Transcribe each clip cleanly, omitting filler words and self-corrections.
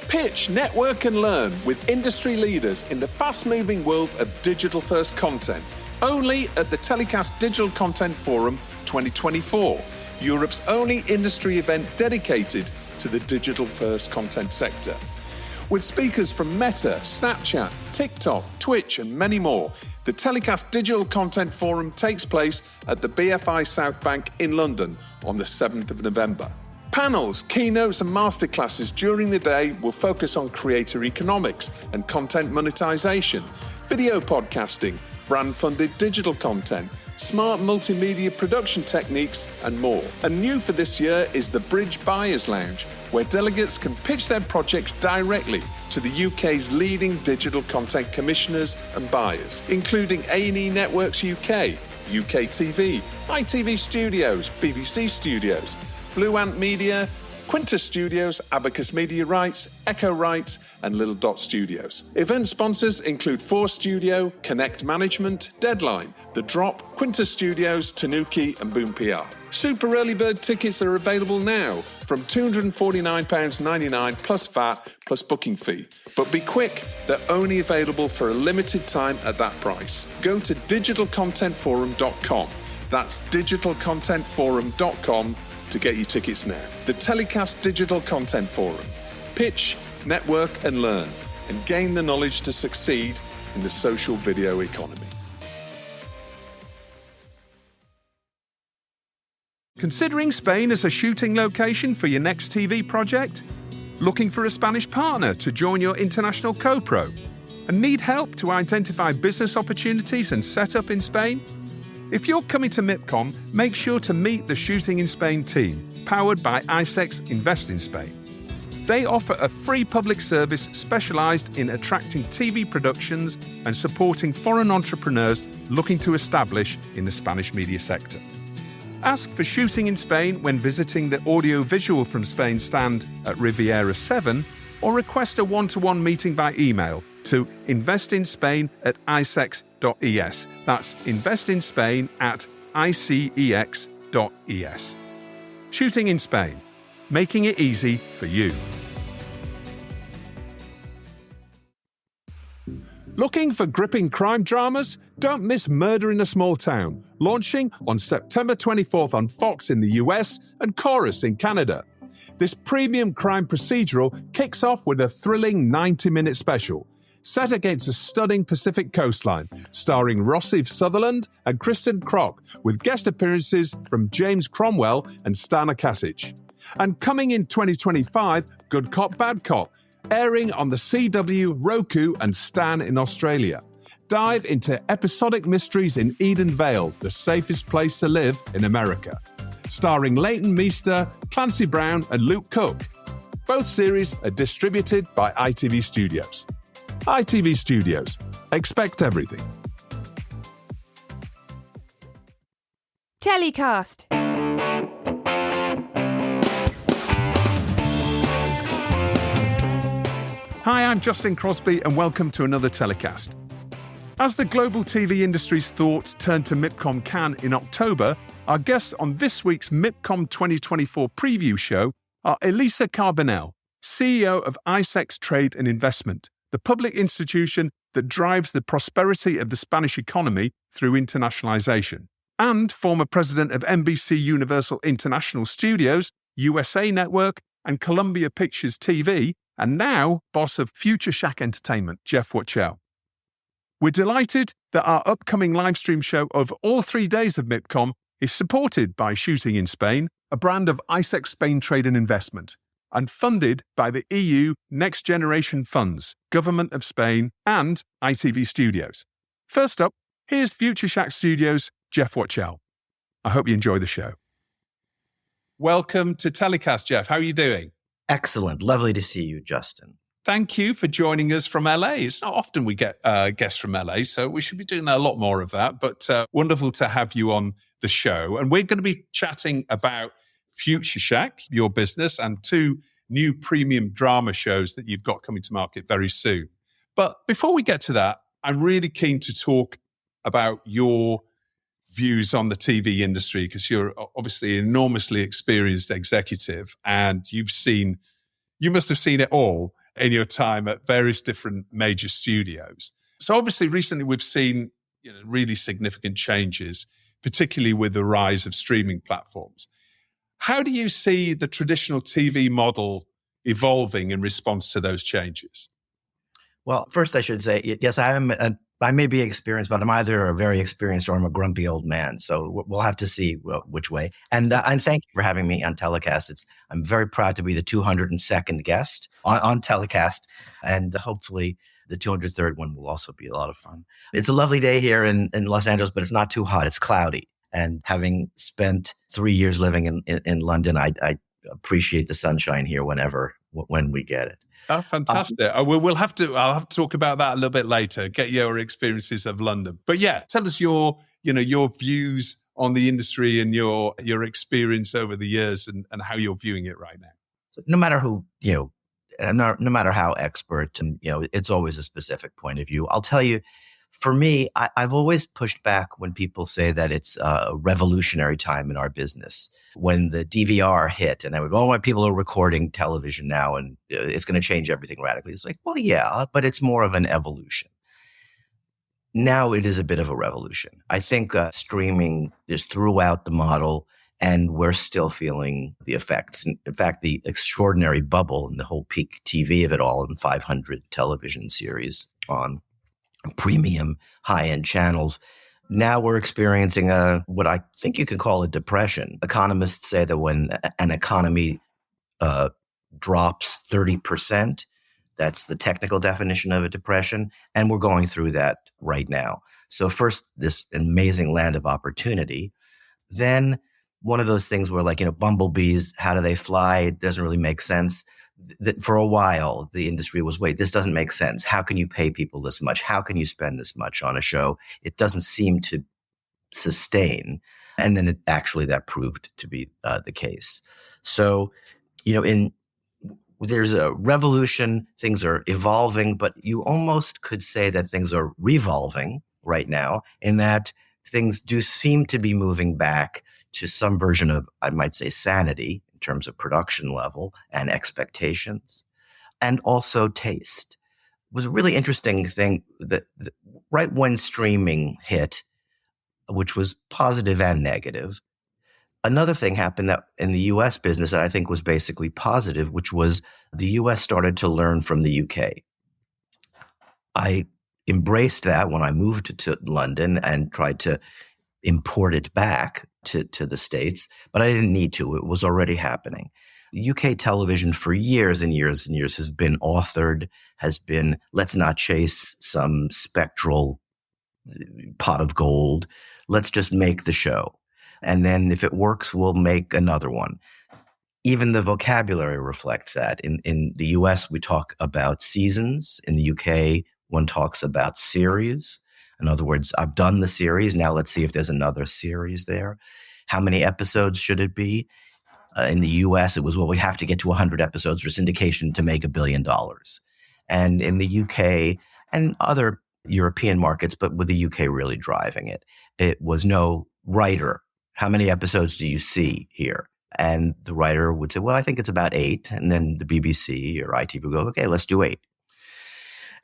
Pitch, network and learn with industry leaders in the fast-moving world of digital-first content. Only at the TellyCast Digital Content Forum 2024, Europe's only industry event dedicated to the digital-first content sector. With speakers from Meta, Snapchat, TikTok, Twitch and many more, the TellyCast Digital Content Forum takes place at the BFI South Bank in London on the 7th of November. Panels, keynotes and masterclasses during the day will focus on creator economics and content monetization, video podcasting, brand-funded digital content, smart multimedia production techniques and more. And new for this year is the Bridge Buyers Lounge, where delegates can pitch their projects directly to the UK's leading digital content commissioners and buyers, including A&E Networks UK, UK TV, ITV Studios, BBC Studios, Blue Ant Media, Quintus Studios, Abacus Media Rights, Echo Rights, and Little Dot Studios. Event sponsors include 4 Studio, Connect Management, Deadline, The Drop, Quintus Studios, Tanuki, and Boom PR. Super early bird tickets are available now from £249.99 plus VAT plus booking fee. But be quick, they're only available for a limited time at that price. Go to digitalcontentforum.com. That's digitalcontentforum.com to get your tickets now. The TellyCast Digital Content Forum. Pitch, network and learn, and gain the knowledge to succeed in the social video economy. Considering Spain as a shooting location for your next TV project? Looking for a Spanish partner to join your international co-pro? And need help to identify business opportunities and set up in Spain? If you're coming to Mipcom, make sure to meet the Shooting in Spain team, powered by ICEX Invest in Spain. They offer a free public service specialised in attracting TV productions and supporting foreign entrepreneurs looking to establish in the Spanish media sector. Ask for Shooting in Spain when visiting the Audio-Visual from Spain stand at Riviera 7, or request a one-to-one meeting by email to investinspain@icex.es. That's investinspain@icex.es. Shooting in Spain, making it easy for you. Looking for gripping crime dramas? Don't miss Murder in a Small Town, launching on September 24th on Fox in the US and Chorus in Canada. This premium crime procedural kicks off with a thrilling 90-minute special, set against a stunning Pacific coastline, starring Rossif Sutherland and Kristen Kroc, with guest appearances from James Cromwell and Stana Katic. And coming in 2025, Good Cop, Bad Cop, airing on the CW, Roku and Stan in Australia. Dive into episodic mysteries in Eden Vale, the safest place to live in America. Starring Leighton Meester, Clancy Brown and Luke Cook. Both series are distributed by ITV Studios. ITV Studios. Expect everything. TellyCast. Hi, I'm Justin Crosby and welcome to another TellyCast. As the global TV industry's thoughts turn to Mipcom Cannes in October, our guests on this week's Mipcom 2024 preview show are Elisa Carbonell, CEO of ICEX Trade and Investment, the public institution that drives the prosperity of the Spanish economy through internationalisation, and former president of NBC Universal International Studios, USA Network, and Columbia Pictures TV, and now boss of Future Shack Entertainment, Jeff Wachtel. We're delighted that our upcoming livestream show of all 3 days of Mipcom is supported by Shooting in Spain, a brand of ICEX Spain Trade and Investment, and funded by the EU Next Generation Funds, Government of Spain, and ITV Studios. First up, here's Future Shack Studios' Jeff Wachtel. I hope you enjoy the show. Welcome to TellyCast, Jeff. How are you doing? Excellent. Lovely to see you, Justin. Thank you for joining us from LA. It's not often we get guests from LA, so we should be doing a lot more of that. But wonderful to have you on the show. And we're going to be chatting about Future Shack, your business, and 2 new premium drama shows that you've got coming to market very soon. But before we get to that, I'm really keen to talk about your views on the TV industry, because you're obviously an enormously experienced executive and you must have seen it all. in your time at various different major studios. So obviously recently we've seen really significant changes, particularly with the rise of streaming platforms. How do you see the traditional TV model evolving in response to those changes? Well, first I should say, yes, I may be experienced, but I'm either a very experienced or I'm a grumpy old man. So we'll have to see which way. And thank you for having me on TellyCast. I'm very proud to be the 202nd guest on TellyCast, and hopefully the 203rd one will also be a lot of fun. It's a lovely day here in Los Angeles, but it's not too hot. It's cloudy. And having spent 3 years living in London, I appreciate the sunshine here when we get it. Oh, fantastic. I'll have to talk about that a little bit later, get your experiences of London. But yeah, tell us your views on the industry and your experience over the years and how you're viewing it right now. So no matter who, no matter how expert, and it's always a specific point of view. I'll tell you, for me, I've always pushed back when people say that it's a revolutionary time in our business. When the DVR hit and my people are recording television now and it's going to change everything radically. It's like, well, yeah, but it's more of an evolution. Now it is a bit of a revolution. I think streaming is throughout the model and we're still feeling the effects. In fact, the extraordinary bubble and the whole peak TV of it all and 500 television series on premium high-end channels. Now we're experiencing what I think you can call a depression. Economists say that when an economy drops 30%, that's the technical definition of a depression, and we're going through that right now. So first, this amazing land of opportunity. Then one of those things where bumblebees, how do they fly? It doesn't really make sense. For a while, the industry was, wait, this doesn't make sense. How can you pay people this much? How can you spend this much on a show? It doesn't seem to sustain. And then that proved to be the case. So, there's a revolution, things are evolving, but you almost could say that things are revolving right now in that things do seem to be moving back to some version of, I might say, sanity in terms of production level and expectations, and also taste. It was a really interesting thing that right when streaming hit, which was positive and negative, another thing happened that in the U.S. business that I think was basically positive, which was the U.S. started to learn from the U.K. I embraced that when I moved to London and tried to import it back to the States, but I didn't need to. It was already happening. UK television for years and years and years has been authored, let's not chase some spectral pot of gold. Let's just make the show. And then if it works, we'll make another one. Even the vocabulary reflects that. In the US, we talk about seasons. In the UK, one talks about series. In other words, I've done the series. Now let's see if there's another series there. How many episodes should it be? In the US, it was, we have to get to 100 episodes for syndication to make $1 billion. And in the UK and other European markets, but with the UK really driving it, it was no writer. How many episodes do you see here? And the writer would say, well, I think it's about 8. And then the BBC or ITV would go, okay, let's do 8.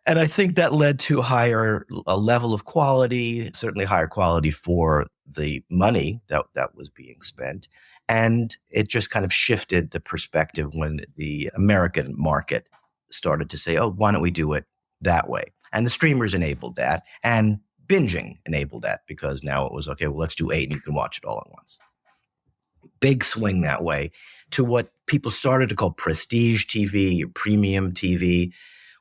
And I think that led to a level of quality, certainly higher quality for the money that was being spent. And it just kind of shifted the perspective when the American market started to say, oh, why don't we do it that way? And the streamers enabled that. And binging enabled that because now it was, okay, well, let's do 8 and you can watch it all at once. Big swing that way to what people started to call prestige TV, or premium TV,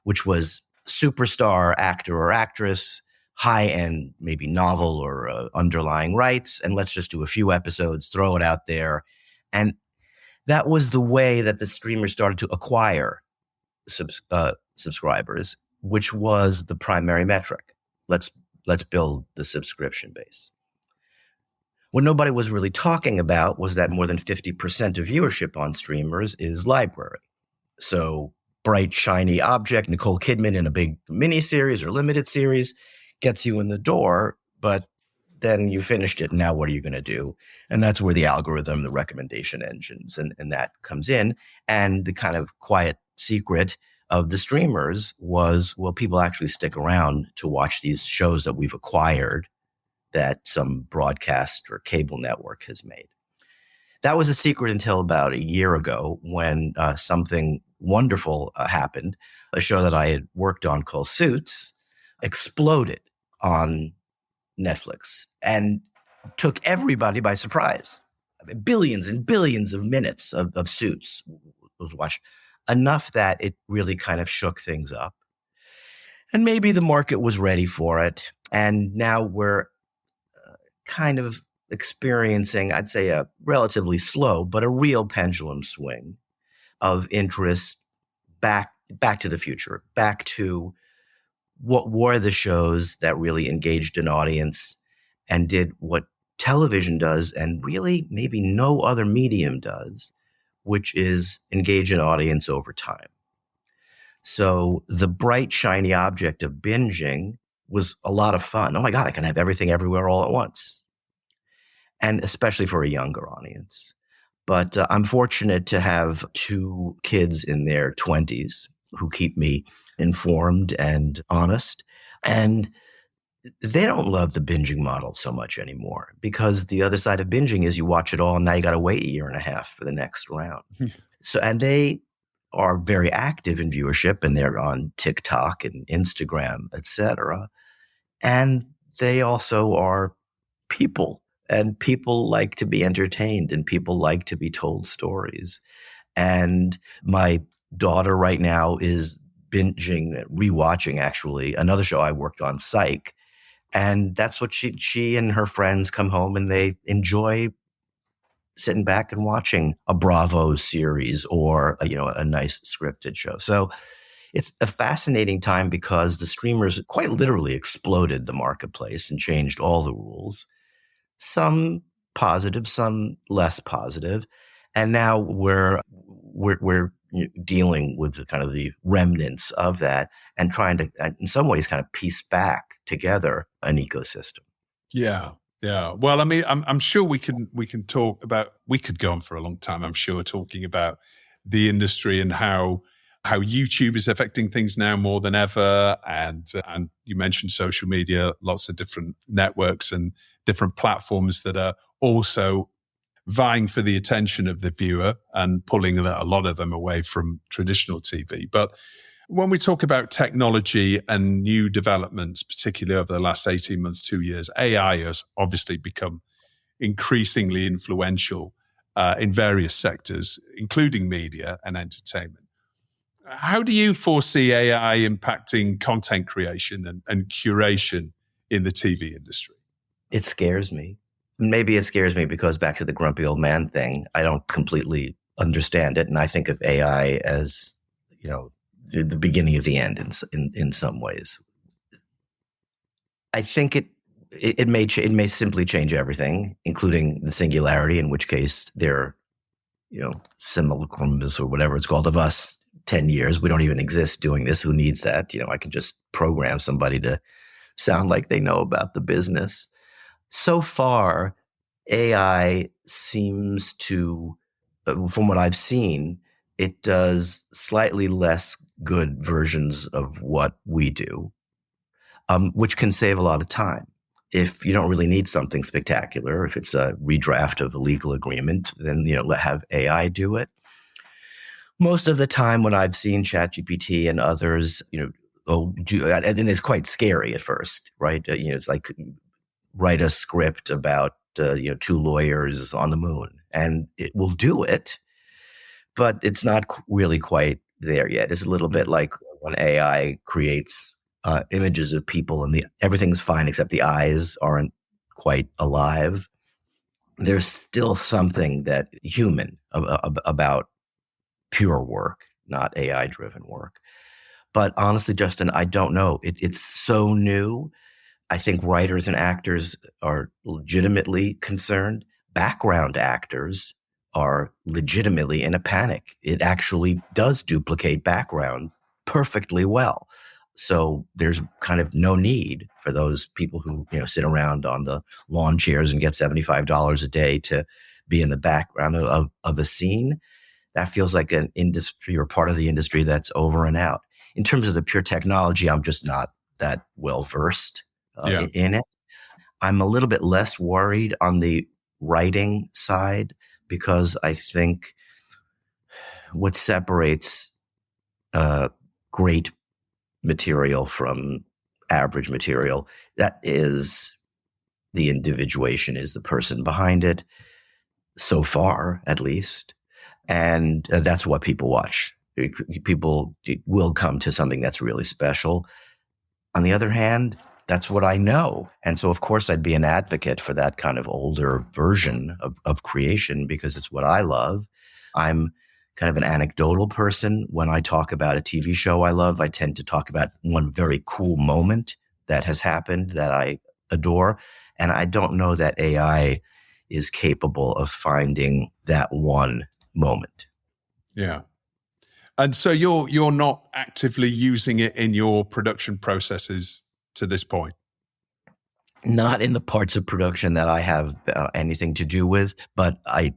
which was superstar actor or actress, high-end, maybe novel or underlying rights, and let's just do a few episodes, throw it out there. And that was the way that the streamers started to acquire subscribers, which was the primary metric. Let's build the subscription base. What nobody was really talking about was that more than 50% of viewership on streamers is library. So bright, shiny object, Nicole Kidman in a big miniseries or limited series gets you in the door, but then you finished it. Now what are you going to do? And that's where the algorithm, the recommendation engines, and that comes in. And the kind of quiet secret of the streamers was, well, people actually stick around to watch these shows that we've acquired that some broadcast or cable network has made. That was a secret until about a year ago when something wonderful happened. A show that I had worked on called Suits exploded on Netflix and took everybody by surprise. I mean, billions and billions of minutes of Suits was watched, enough that it really kind of shook things up. And maybe the market was ready for it. And now we're kind of experiencing, I'd say, a relatively slow, but a real pendulum swing of interest back to the future, back to what were the shows that really engaged an audience and did what television does and really maybe no other medium does, which is engage an audience over time. So the bright, shiny object of binging was a lot of fun. Oh my God, I can have everything everywhere all at once. And especially for a younger audience. But I'm fortunate to have two kids in their 20s who keep me informed and honest. And they don't love the binging model so much anymore, because the other side of binging is you watch it all and now you got to wait a year and a half for the next round. And they are very active in viewership, and they're on TikTok and Instagram, etc. And they also are people. And people like to be entertained, and people like to be told stories. And my daughter right now is rewatching actually, another show I worked on, Psych. And that's what she and her friends come home and they enjoy sitting back and watching a Bravo series or a nice scripted show. So it's a fascinating time because the streamers quite literally exploded the marketplace and changed all the rules. Some positive, some less positive. And now we're dealing with the kind of the remnants of that and trying to, in some ways, kind of piece back together an ecosystem. Yeah. Yeah. Well, I mean, I'm sure we can talk about, we could go on for a long time, I'm sure, talking about the industry and how YouTube is affecting things now more than ever. And you mentioned social media, lots of different networks and different platforms that are also vying for the attention of the viewer and pulling a lot of them away from traditional TV. But when we talk about technology and new developments, particularly over the last 18 months, 2 years, AI has obviously become increasingly influential in various sectors, including media and entertainment. How do you foresee AI impacting content creation and curation in the TV industry? It scares me. Maybe it scares me because, back to the grumpy old man thing, I don't completely understand it. And I think of AI as, the beginning of the end in some ways. I think it may simply change everything, including the singularity, in which case they're, simulacrums or whatever it's called of us 10 years. We don't even exist doing this. Who needs that? I can just program somebody to sound like they know about the business. So far, AI seems to, from what I've seen, it does slightly less good versions of what we do, which can save a lot of time. If you don't really need something spectacular, if it's a redraft of a legal agreement, then have AI do it. Most of the time when I've seen ChatGPT and others, and it's quite scary at first, right? It's like write a script about two lawyers on the moon, and it will do it, but it's not really quite there yet. It's a little bit like when AI creates images of people and everything's fine except the eyes aren't quite alive. There's still something that human about pure work, not AI-driven work. But honestly, Justin, I don't know. It's so new. I think writers and actors are legitimately concerned. Background actors are legitimately in a panic. It actually does duplicate background perfectly well. So there's kind of no need for those people who sit around on the lawn chairs and get $75 a day to be in the background of a scene. that feels like an industry or part of the industry that's over and out. In terms of the pure technology, I'm just not that well versed in it. I'm a little bit less worried on the writing side because I think what separates great material from average material, that is the individuation, is the person behind it, so far at least. And that's what people watch. People will come to something that's really special. On the other hand, that's what I know. And so, of course, I'd be an advocate for that kind of older version of creation because it's what I love. I'm kind of an anecdotal person. When I talk about a TV show I love, I tend to talk about one very cool moment that has happened that I adore. And I don't know that AI is capable of finding that one moment. Yeah. And so you're not actively using it in your production processes to this point? Not in the parts of production that I have anything to do with, but I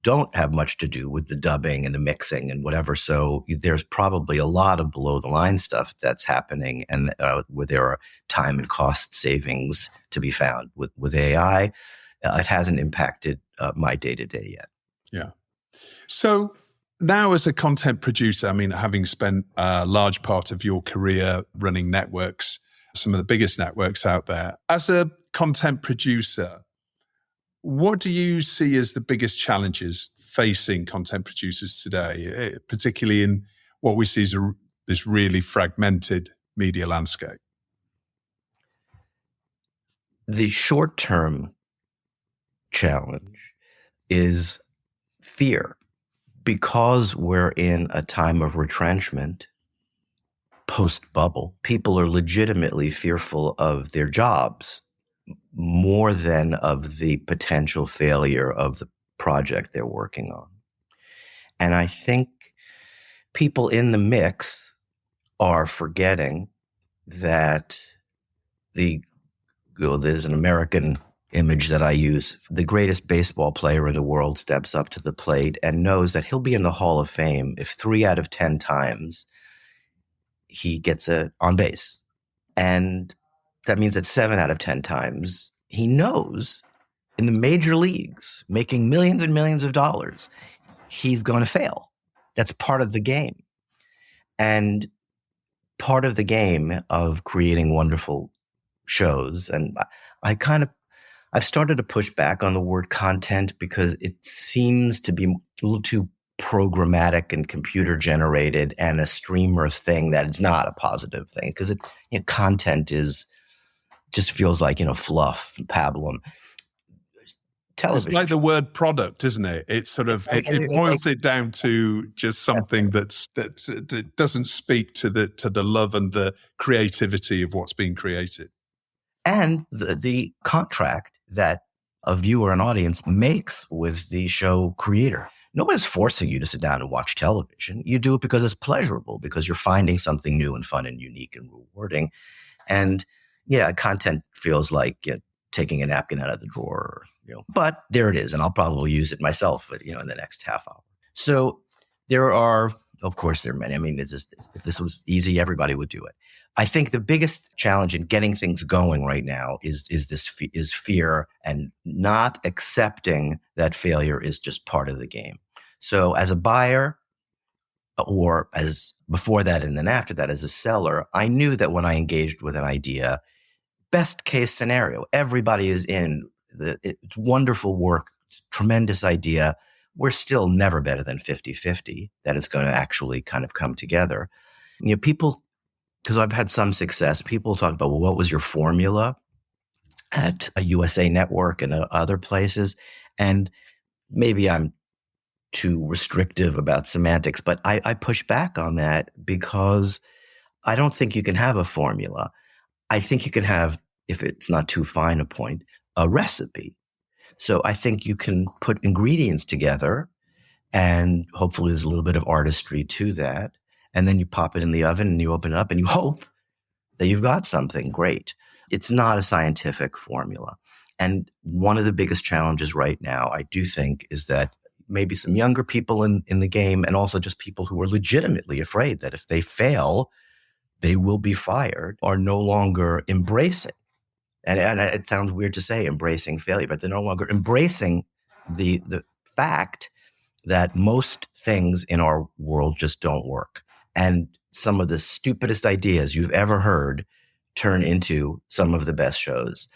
don't have much to do with the dubbing and the mixing and whatever. So there's probably a lot of below the line stuff that's happening and where there are time and cost savings to be found with AI. It hasn't impacted my day-to-day yet. Yeah. So now as a content producer, I mean, having spent a large part of your career running networks, some of the biggest networks out there, as a content producer, what do you see as the biggest challenges facing content producers today, particularly in what we see as this really fragmented media landscape? The short-term challenge is fear. Because we're in a time of retrenchment, post-bubble, people are legitimately fearful of their jobs more than of the potential failure of the project they're working on. And I think people in the mix are forgetting that there's an American image that I use. The greatest baseball player in the world steps up to the plate and knows that he'll be in the Hall of Fame if 3 out of 10 times he gets on base. And that means that 7 out of 10 times he knows in the major leagues, making millions and millions of dollars, he's going to fail. That's part of the game. And part of the game of creating wonderful shows, and I've started to push back on the word content because it seems to be a little too programmatic and computer generated and a streamer thing that it's not a positive thing because content just feels like, fluff and pablum. Television. It's like the word product, isn't it? It's sort of, it boils it down to just something that doesn't speak to the love and the creativity of what's being created. And the contract that a viewer and audience makes with the show creator. Nobody's forcing you to sit down and watch television. You do it because it's pleasurable, because you're finding something new and fun and unique and rewarding. And yeah, content feels like taking a napkin out of the drawer, but there it is. And I'll probably use it myself, in the next half hour. So there are, of course, there are many. I mean, if this was easy, everybody would do it. I think the biggest challenge in getting things going right now is fear and not accepting that failure is just part of the game. So as a buyer, or as before that and then after that as a seller, I knew that when I engaged with an idea, best case scenario, everybody is in. It's wonderful work, tremendous idea. We're still never better than 50-50 that it's going to actually kind of come together. People, because I've had some success, people talk about, well, what was your formula at a USA Network and other places? And maybe I'm too restrictive about semantics, but I push back on that because I don't think you can have a formula. I think you can have, if it's not too fine a point, a recipe. So I think you can put ingredients together and hopefully there's a little bit of artistry to that. And then you pop it in the oven and you open it up and you hope that you've got something great. It's not a scientific formula. And one of the biggest challenges right now, I do think, is that maybe some younger people in the game, and also just people who are legitimately afraid that if they fail, they will be fired, are no longer embracing. And it sounds weird to say embracing failure, but they're no longer embracing the fact that most things in our world just don't work. And some of the stupidest ideas you've ever heard turn into some of the best shows.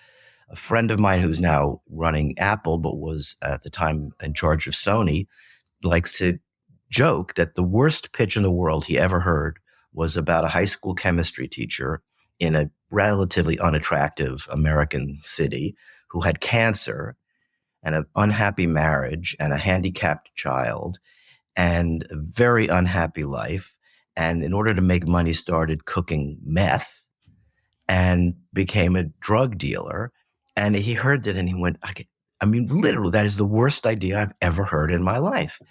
A friend of mine who's now running Apple, but was at the time in charge of Sony, likes to joke that the worst pitch in the world he ever heard was about a high school chemistry teacher in a relatively unattractive American city who had cancer and an unhappy marriage and a handicapped child and a very unhappy life. And in order to make money, started cooking meth and became a drug dealer. And he heard that and he went, I mean, literally, that is the worst idea I've ever heard in my life.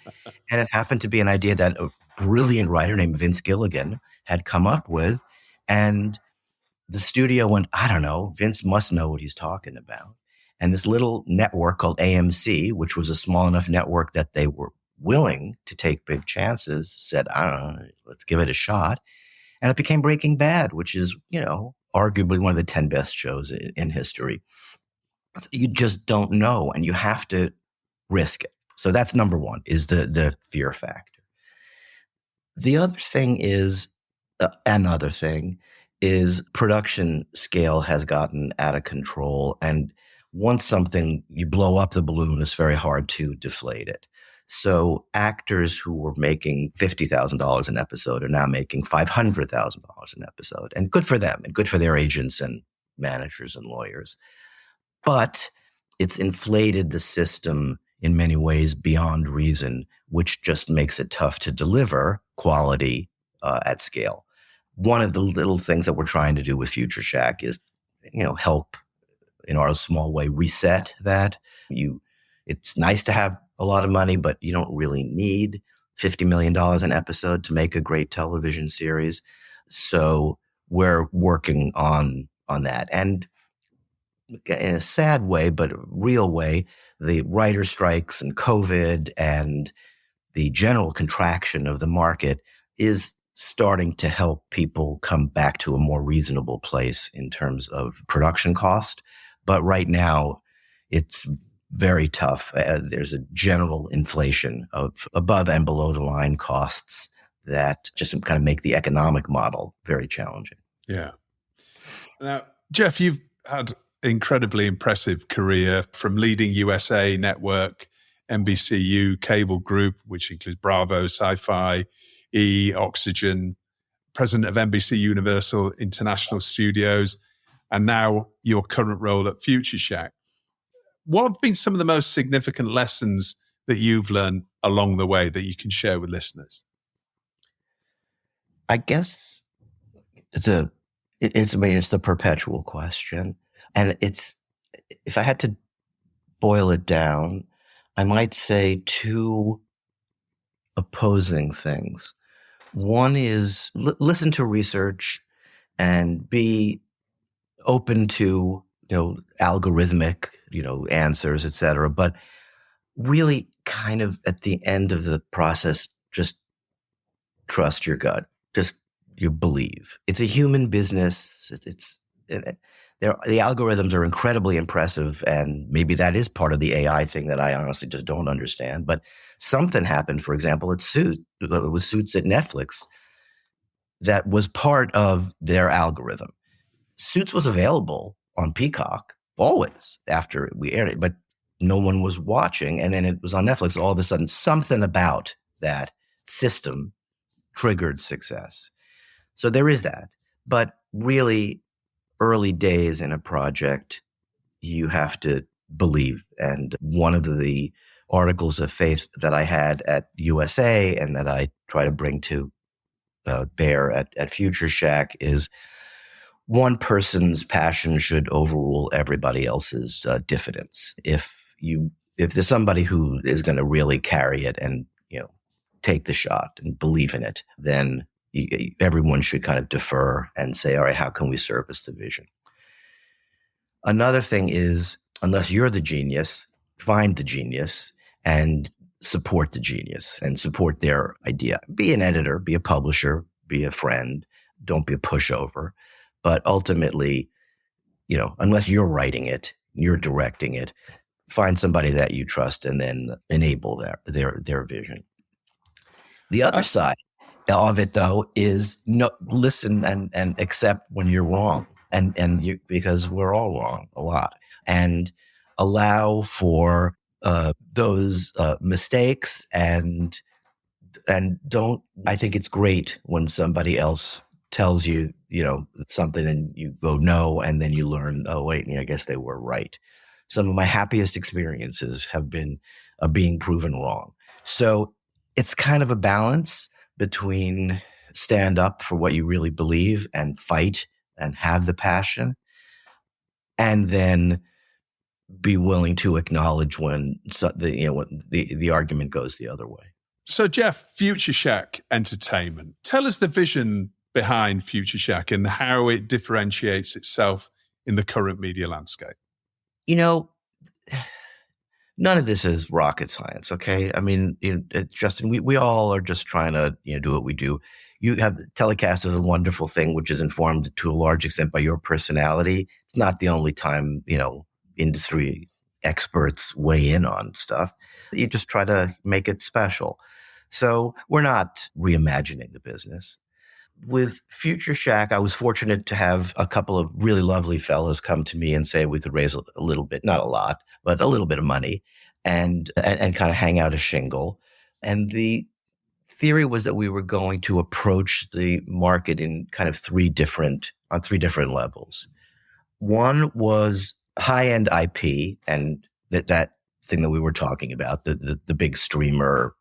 And it happened to be an idea that a brilliant writer named Vince Gilligan had come up with. And the studio went, I don't know, Vince must know what he's talking about. And this little network called AMC, which was a small enough network that they were willing to take big chances, said, I don't know, let's give it a shot. And it became Breaking Bad, which is, arguably one of the 10 best shows in history. So you just don't know, and you have to risk it. So that's number one, is the fear factor. The other thing is, production scale has gotten out of control. And once you blow up the balloon, it's very hard to deflate it. So actors who were making $50,000 an episode are now making $500,000 an episode. And good for them, and good for their agents and managers and lawyers. But it's inflated the system in many ways beyond reason, which just makes it tough to deliver quality at scale. One of the little things that we're trying to do with Future Shack is, help in our small way reset that. It's nice to have a lot of money, but you don't really need $50 million an episode to make a great television series. So we're working on that. And in a sad way, but a real way, the writer strikes and COVID and the general contraction of the market is starting to help people come back to a more reasonable place in terms of production cost. But right now, it's very tough. There's a general inflation of above and below the line costs that just kind of make the economic model very challenging. Yeah. Now, Jeff, you've had incredibly impressive career from leading USA Network, NBCU cable group, which includes Bravo, Sci-Fi, E, Oxygen, president of NBC Universal International Studios, and now your current role at Future Shack. What have been some of the most significant lessons that you've learned along the way that you can share with listeners? I guess it's the perpetual question. And if I had to boil it down, I might say two opposing things. One is listen to research and be open to, algorithmic, answers, et cetera. But really kind of at the end of the process, just trust your gut. Just you believe. It's a human business. The algorithms are incredibly impressive, and maybe that is part of the AI thing that I honestly just don't understand. But something happened, for example, with Suits at Netflix that was part of their algorithm. Suits was available on Peacock always after we aired it, but no one was watching. And then it was on Netflix. All of a sudden, something about that system triggered success. So there is that. But really, early days in a project, you have to believe. And one of the articles of faith that I had at USA and that I try to bring to bear at Future Shack is one person's passion should overrule everybody else's diffidence. If there's somebody who is going to really carry it and take the shot and believe in it, then everyone should kind of defer and say, all right, how can we service the vision? Another thing is, unless you're the genius, find the genius and support the genius and support their idea. Be an editor, be a publisher, be a friend. Don't be a pushover. But ultimately, unless you're writing it, you're directing it, find somebody that you trust and then enable their vision. The other side of it, though, is listen and accept when you're wrong, because we're all wrong a lot, and allow for those mistakes and don't. I think it's great when somebody else tells you, something and you go no, and then you learn, oh wait, I guess they were right. Some of my happiest experiences have been being proven wrong. So it's kind of a balance between stand up for what you really believe and fight and have the passion, and then be willing to acknowledge when the argument goes the other way. So Jeff, Future Shack Entertainment, tell us the vision behind Future Shack and how it differentiates itself in the current media landscape. None of this is rocket science, okay? I mean, Justin, we all are just trying to do what we do. You have TellyCast is a wonderful thing, which is informed to a large extent by your personality. It's not the only time industry experts weigh in on stuff. You just try to make it special. So we're not reimagining the business. With Future Shack, I was fortunate to have a couple of really lovely fellas come to me and say we could raise a little bit, not a lot, but a little bit of money and kind of hang out a shingle. And the theory was that we were going to approach the market in kind of three different levels. One was high-end IP, and that thing that we were talking about, the big streamer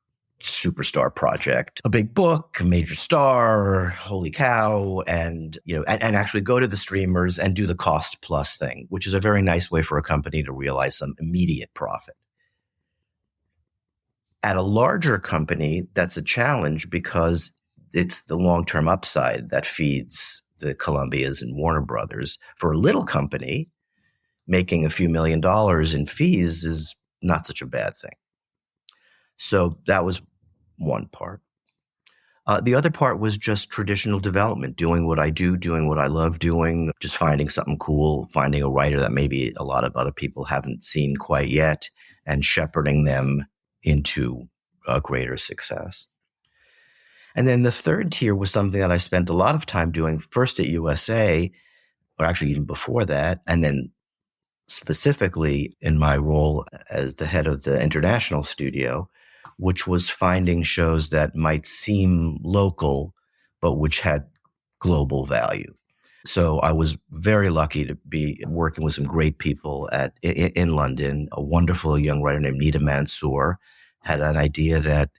superstar project, a big book, a major star, holy cow, and actually go to the streamers and do the cost plus thing, which is a very nice way for a company to realize some immediate profit. At a larger company, that's a challenge because it's the long-term upside that feeds the Columbias and Warner Brothers. For a little company, making a few $1 million in fees is not such a bad thing. So that was one part. The other part was just traditional development, doing what I do, doing what I love doing, just finding something cool, finding a writer that maybe a lot of other people haven't seen quite yet, and shepherding them into a greater success. And then the third tier was something that I spent a lot of time doing, first at USA, or actually even before that, and then specifically in my role as the head of the international studio, which was finding shows that might seem local, but which had global value. So I was very lucky to be working with some great people in London. A wonderful young writer named Nita Mansour had an idea that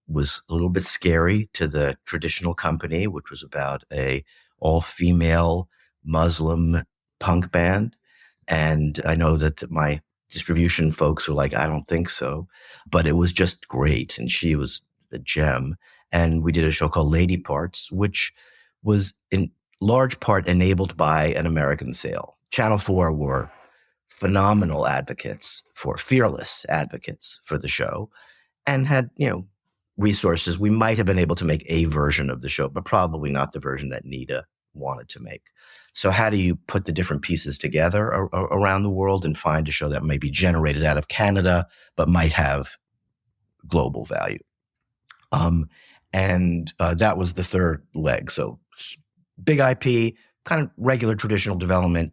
was a little bit scary to the traditional company, which was about a all-female Muslim punk band. And I know that my distribution folks were like, I don't think so. But it was just great. And she was a gem. And we did a show called Lady Parts, which was in large part enabled by an American sale. Channel 4 were phenomenal advocates, fearless advocates for the show, and had, resources. We might have been able to make a version of the show, but probably not the version that Nita wanted to make. So how do you put the different pieces together around the world and find a show that may be generated out of Canada, but might have global value? And that was the third leg. So big IP, kind of regular traditional development,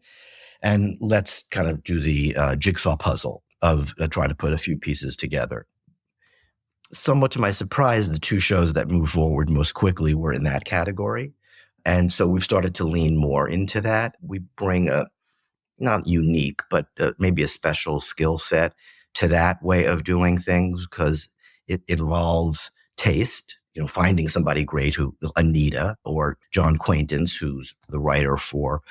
and let's kind of do the jigsaw puzzle of trying to put a few pieces together. Somewhat to my surprise, the two shows that moved forward most quickly were in that category. And so we've started to lean more into that. We bring a, not unique, but maybe a special skill set to that way of doing things because it involves taste, finding somebody great who, Anita or John Quaintance, who's the writer for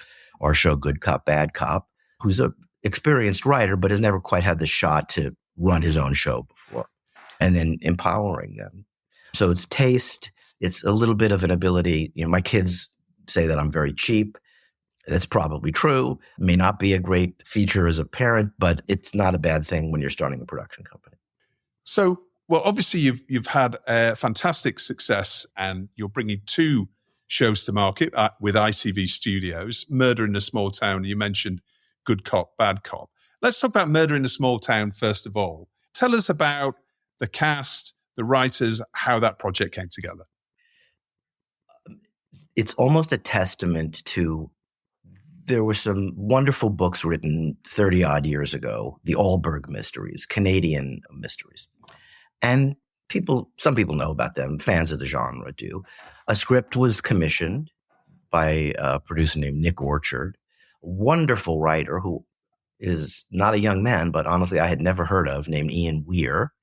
our show Good Cop, Bad Cop, who's an experienced writer, but has never quite had the shot to run his own show before, and then empowering them. So it's taste. It's a little bit of an ability. My kids say that I'm very cheap. That's probably true. It may not be a great feature as a parent, but it's not a bad thing when you're starting a production company. So, well, obviously you've had fantastic success, and you're bringing 2 shows to market with ITV Studios. Murder in a Small Town. You mentioned Good Cop, Bad Cop. Let's talk about Murder in a Small Town first of all. Tell us about the cast, the writers, how that project came together. It's almost a testament to, there were some wonderful books written 30 odd years ago, the Allberg mysteries, Canadian mysteries. And some people know about them, fans of the genre do. A script was commissioned by a producer named Nick Orchard, a wonderful writer who is not a young man, but honestly I had never heard of, named Ian Weir,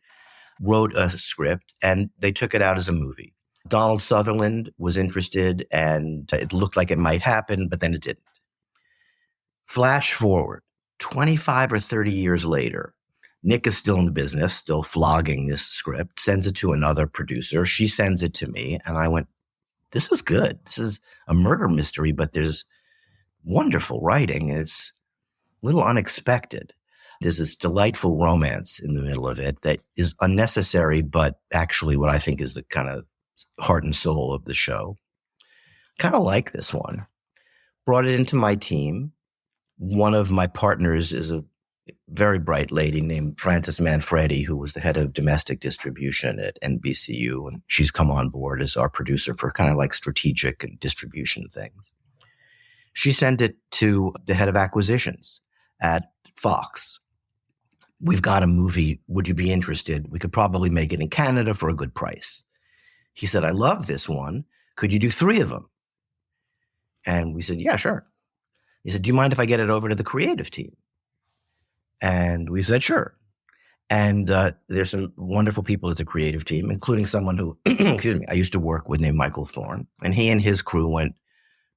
wrote a script, and they took it out as a movie. Donald Sutherland was interested, and it looked like it might happen, but then it didn't. Flash forward 25 or 30 years later, Nick is still in the business, still flogging this script, sends it to another producer. She sends it to me, and I went, this is good. This is a murder mystery, but there's wonderful writing. It's a little unexpected. There's this delightful romance in the middle of it that is unnecessary, but actually what I think is the kind of heart and soul of the show. Kind of like this one. Brought it into my team. One of my partners is a very bright lady named Frances Manfredi, who was the head of domestic distribution at NBCU, and she's come on board as our producer for kind of like strategic and distribution things. She sent it to the head of acquisitions at Fox. We've got a movie. Would you be interested? We could probably make it in Canada for a good price. He said, I love this one. Could you do 3 of them? And we said, yeah, sure. He said, do you mind if I get it over to the creative team? And we said, sure. And there's some wonderful people as a creative team, including someone who, I used to work with named Michael Thorne. And he and his crew went,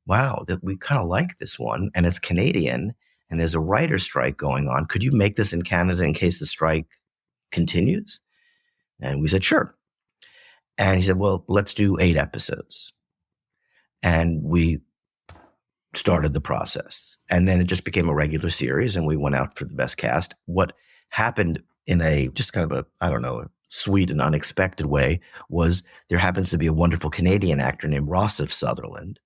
wow, that we kind of like this one. And it's Canadian. And there's a writer's strike going on. Could you make this in Canada in case the strike continues? And we said, sure. And he said, well, let's do 8 episodes. And we started the process. And then it just became a regular series, and we went out for the best cast. What happened in a just kind of a sweet and unexpected way was there happens to be a wonderful Canadian actor named Rossif Sutherland,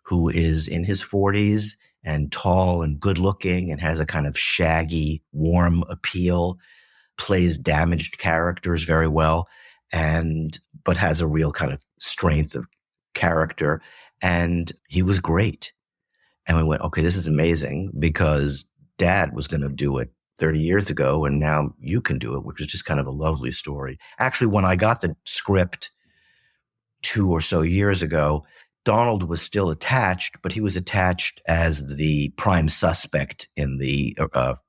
who is in his 40s and tall and good looking and has a kind of shaggy, warm appeal, plays damaged characters very well, but has a real kind of strength of character. And he was great. And we went, okay, this is amazing, because Dad was going to do it 30 years ago, and now you can do it, which is just kind of a lovely story. Actually, when I got the script 2 or so years ago, Donald was still attached, but he was attached as the prime suspect in the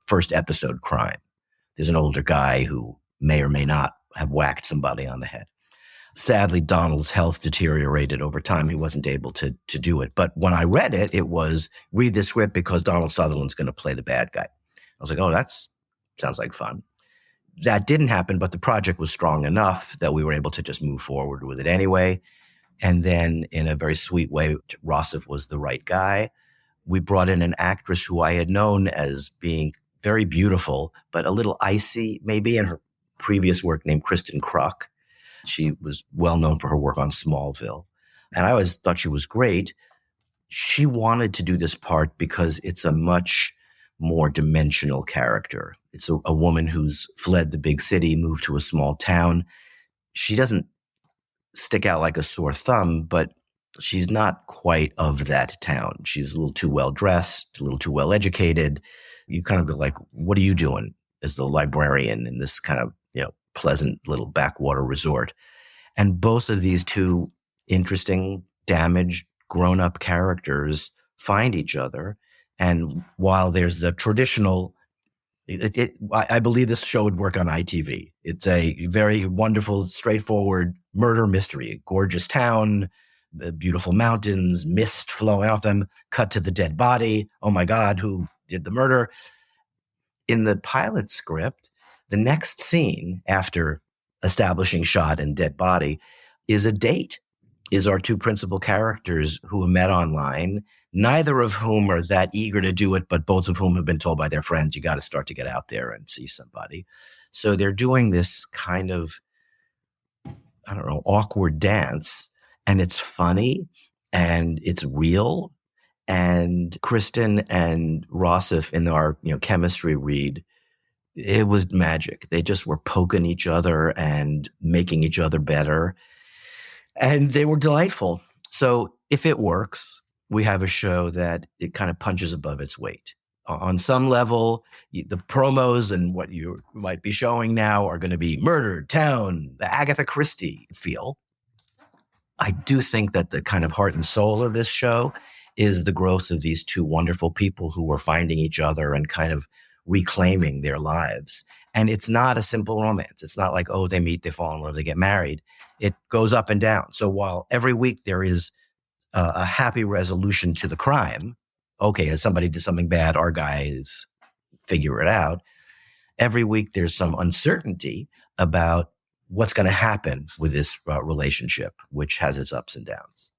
first episode crime. There's an older guy who may or may not have whacked somebody on the head. Sadly, Donald's health deteriorated over time. He wasn't able to do it. But when I read it, it was, read the script because Donald Sutherland's going to play the bad guy. I was like, oh, that sounds like fun. That didn't happen, but the project was strong enough that we were able to just move forward with it anyway. And then in a very sweet way, Rossif was the right guy. We brought in an actress who I had known as being very beautiful, but a little icy maybe in her previous work, named Kristen Kruk. She was well known for her work on Smallville. And I always thought she was great. She wanted to do this part because it's a much more dimensional character. It's a woman who's fled the big city, moved to a small town. She doesn't stick out like a sore thumb, but she's not quite of that town. She's a little too well dressed, a little too well educated. You kind of go like, what are you doing as the librarian in this kind of, pleasant little backwater resort? And both of these 2 interesting, damaged, grown-up characters find each other. And while there's the traditional, I believe this show would work on ITV. It's a very wonderful, straightforward murder mystery. Gorgeous town, beautiful mountains, mist flowing off them, cut to the dead body. Oh my God, who did the murder? In the pilot script, the next scene after establishing shot and dead body is a date, is our 2 principal characters who have met online, neither of whom are that eager to do it, but both of whom have been told by their friends, you got to start to get out there and see somebody. So they're doing this kind of, I don't know, awkward dance, and it's funny and it's real. And Kristen and Rossif in our, chemistry read, it was magic. They just were poking each other and making each other better. And they were delightful. So if it works, we have a show that it kind of punches above its weight. On some level, the promos and what you might be showing now are going to be murder, town, the Agatha Christie feel. I do think that the kind of heart and soul of this show is the growth of these two wonderful people who are finding each other and kind of reclaiming their lives. And it's not a simple romance. It's not like, oh, they meet, they fall in love, they get married. It goes up and down. So while every week there is a happy resolution to the crime, okay, as somebody did something bad, our guys figure it out. Every week there's some uncertainty about what's going to happen with this relationship, which has its ups and downs.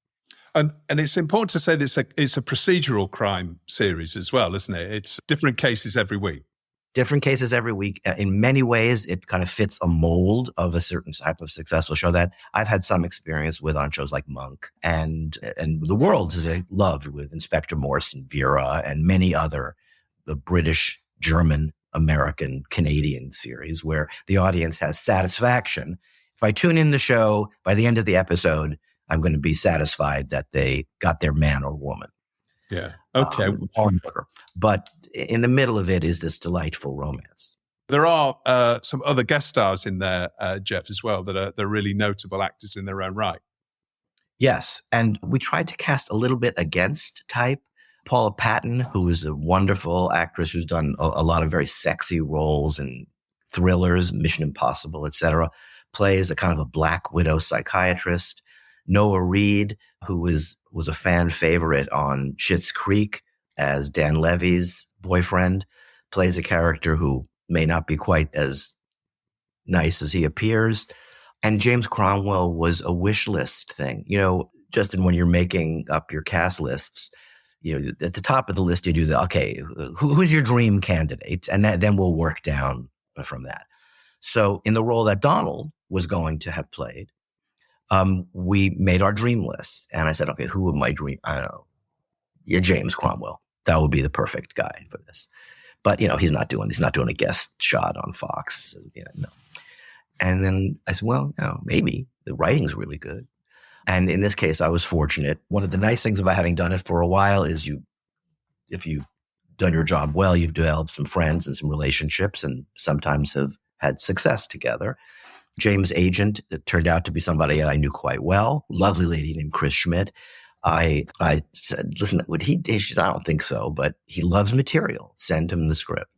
And it's important to say that it's a procedural crime series as well, isn't it? It's different cases every week. Different cases every week. In many ways, it kind of fits a mold of a certain type of successful show that I've had some experience with on shows like Monk, and the world has loved with Inspector Morse and Vera and many other the British, German, American, Canadian series where the audience has satisfaction. If I tune in the show, by the end of the episode, I'm going to be satisfied that they got their man or woman. Yeah. Okay. But in the middle of it is this delightful romance. There are some other guest stars in there, Jeff, as well, that are really notable actors in their own right. Yes. And we tried to cast a little bit against type. Paula Patton, who is a wonderful actress who's done a lot of very sexy roles in thrillers, Mission Impossible, etc., plays a kind of a Black Widow psychiatrist. Noah Reid, who was a fan favorite on Schitt's Creek as Dan Levy's boyfriend, plays a character who may not be quite as nice as he appears. And James Cromwell was a wish list thing. Justin, when you're making up your cast lists, at the top of the list, you do who's your dream candidate? And then we'll work down from that. So in the role that Donald was going to have played, we made our dream list. And I said, okay, who would my dream? I don't know. Yeah, James Cromwell. That would be the perfect guy for this. But, he's not doing a guest shot on Fox. No. And then I said, well, maybe the writing's really good. And in this case, I was fortunate. One of the nice things about having done it for a while is if you've done your job well, you've developed some friends and some relationships and sometimes have had success together. James' agent, it turned out to be somebody I knew quite well, lovely lady named Chris Schmidt. I said, listen, would he? She said, I don't think so, but he loves material. Send him the script.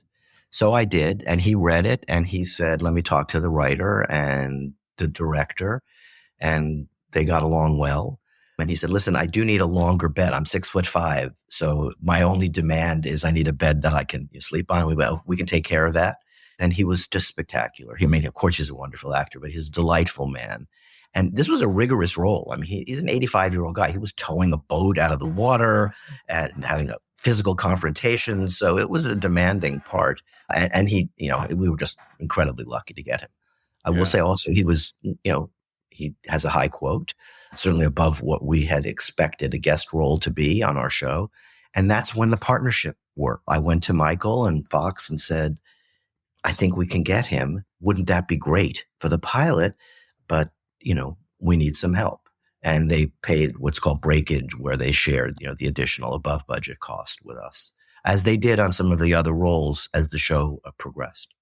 So I did, and he read it, and he said, let me talk to the writer and the director, and they got along well. And he said, listen, I do need a longer bed. I'm 6'5", so my only demand is I need a bed that I can sleep on. We can take care of that. And he was just spectacular. Of course, he's a wonderful actor, but he's a delightful man. And this was a rigorous role. I mean, he's an 85-year-old guy. He was towing a boat out of the water and having a physical confrontation. So it was a demanding part. And he, we were just incredibly lucky to get him. I will say also he was, he has a high quote, certainly above what we had expected a guest role to be on our show. And that's when the partnership worked. I went to Michael and Fox and said, I think we can get him. Wouldn't that be great for the pilot? But, we need some help. And they paid what's called breakage, where they shared, the additional above budget cost with us, as they did on some of the other roles as the show progressed.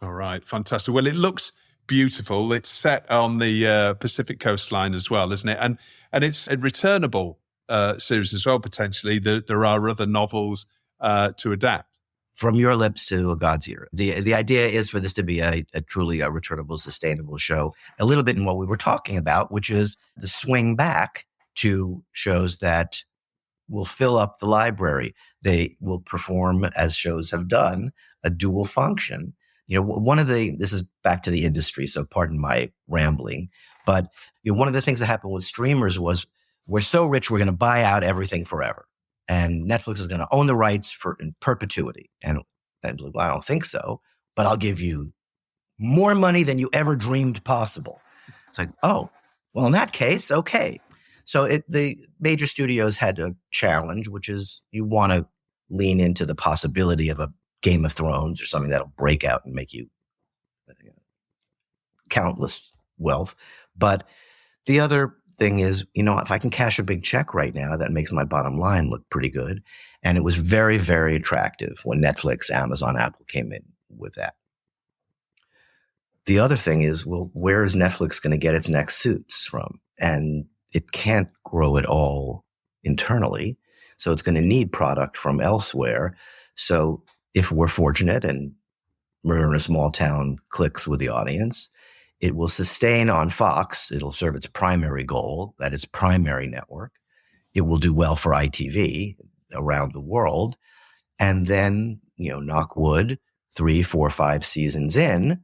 All right. Fantastic. Well, it looks beautiful. It's set on the Pacific coastline as well, isn't it? And it's a returnable series as well, potentially. There are other novels to adapt. From your lips to a God's ear. The idea is for this to be a truly returnable, sustainable show, a little bit in what we were talking about, which is the swing back to shows that will fill up the library. They will perform, as shows have done, a dual function. This is back to the industry, so pardon my rambling, but one of the things that happened with streamers was, we're so rich, we're going to buy out everything forever. And Netflix is going to own the rights in perpetuity. And I don't think so, but I'll give you more money than you ever dreamed possible. It's like, oh, well, in that case, okay. So the major studios had a challenge, which is you want to lean into the possibility of a Game of Thrones or something that'll break out and make you countless wealth. But the other thing is, if I can cash a big check right now, that makes my bottom line look pretty good. And it was very, very attractive when Netflix, Amazon, Apple came in with that. The other thing is, well, where is Netflix going to get its next suits from? And it can't grow it all internally. So it's going to need product from elsewhere. So if we're fortunate and Murder in a Small Town clicks with the audience, it will sustain on Fox. It'll serve its primary goal, that its primary network. It will do well for ITV around the world. And then, knock wood, 3, 4, 5 seasons in,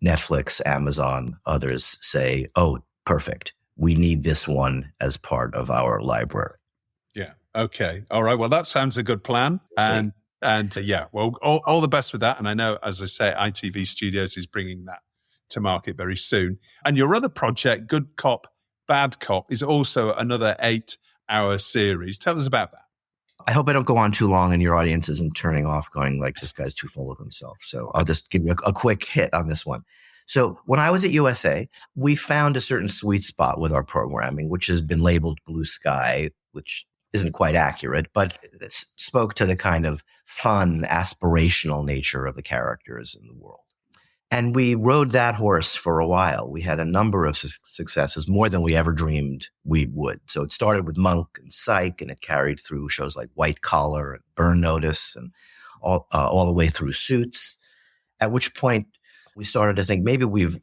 Netflix, Amazon, others say, oh, perfect. We need this one as part of our library. Yeah. Okay. All right. Well, that sounds a good plan. And yeah, well, all the best with that. And I know, as I say, ITV Studios is bringing that to market very soon. And your other project, Good Cop, Bad Cop, is also another 8-hour series. Tell us about that. I hope I don't go on too long and your audience isn't turning off going like, this guy's too full of himself. So I'll just give you a quick hit on this one. So when I was at USA, we found a certain sweet spot with our programming, which has been labeled blue sky, which isn't quite accurate, but it spoke to the kind of fun, aspirational nature of the characters in the world. And we rode that horse for a while. We had a number of successes, more than we ever dreamed we would. So it started with Monk and Psych, and it carried through shows like White Collar and Burn Notice, and all the way through Suits. At which point we started to think maybe we've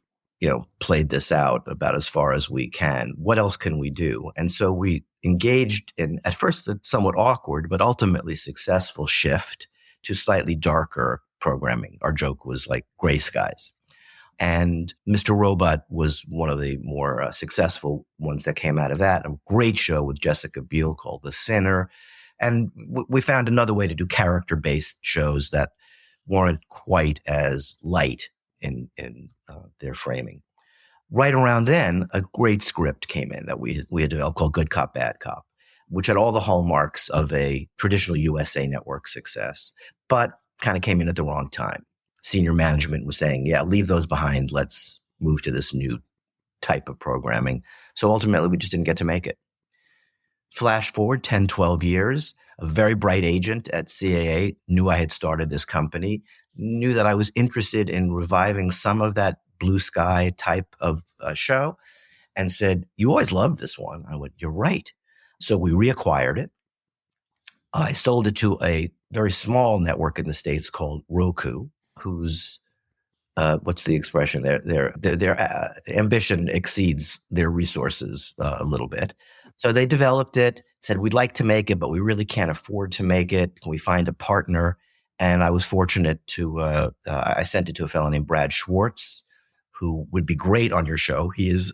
played this out about as far as we can. What else can we do? And so we engaged in, at first, a somewhat awkward but ultimately successful shift to slightly darker programming. Our joke was like gray skies. And Mr. Robot was one of the more successful ones that came out of that. A great show with Jessica Biel called The Sinner. And we found another way to do character-based shows that weren't quite as light in their framing. Right around then, a great script came in that we had developed called Good Cop, Bad Cop, which had all the hallmarks of a traditional USA Network success, but kind of came in at the wrong time. Senior management was saying, yeah, leave those behind. Let's move to this new type of programming. So ultimately, we just didn't get to make it. Flash forward 10, 12 years, a very bright agent at CAA knew I had started this company, knew that I was interested in reviving some of that blue sky type of show, and said, you always loved this one. I went, you're right. So we reacquired it. I sold it to a very small network in the States called Roku, whose, what's the expression? Their ambition exceeds their resources a little bit. So they developed it, said, we'd like to make it, but we really can't afford to make it. Can we find a partner? And I was fortunate to, I sent it to a fellow named Brad Schwartz, who would be great on your show. He is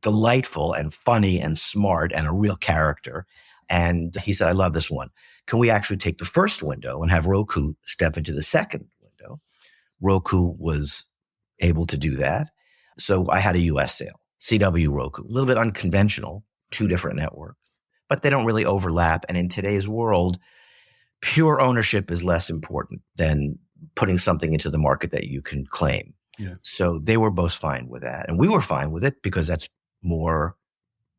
delightful and funny and smart and a real character. And he said, I love this one. Can we actually take the first window and have Roku step into the second window? Roku was able to do that. So I had a US sale, CW Roku, a little bit unconventional, 2 different networks, but they don't really overlap. And in today's world, pure ownership is less important than putting something into the market that you can claim. Yeah. So they were both fine with that. And we were fine with it because that's more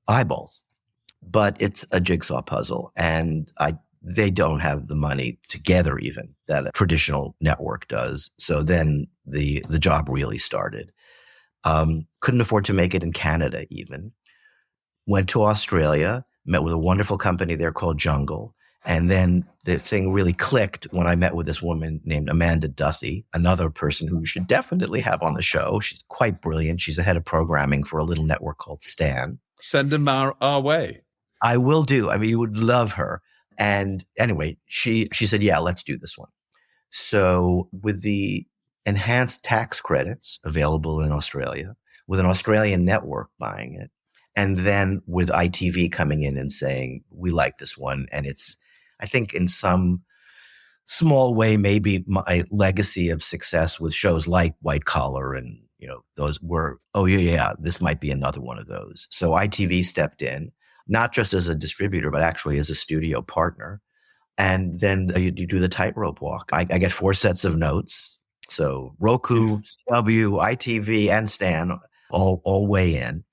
eyeballs. But it's a jigsaw puzzle, and they don't have the money together even that a traditional network does. So then the job really started. Couldn't afford to make it in Canada even. Went to Australia, met with a wonderful company there called Jungle. And then the thing really clicked when I met with this woman named Amanda Duthie, another person who you should definitely have on the show. She's quite brilliant. She's the head of programming for a little network called Stan. Send them our way. I will do. I mean, you would love her. And anyway, she said, yeah, let's do this one. So with the enhanced tax credits available in Australia, with an Australian network buying it, and then with ITV coming in and saying, we like this one. And it's, I think in some small way, maybe my legacy of success with shows like White Collar and, those were, this might be another one of those. So ITV stepped in, not just as a distributor, but actually as a studio partner. And then you do the tightrope walk. I get 4 sets of notes. So Roku, CW, ITV, and Stan all weigh in.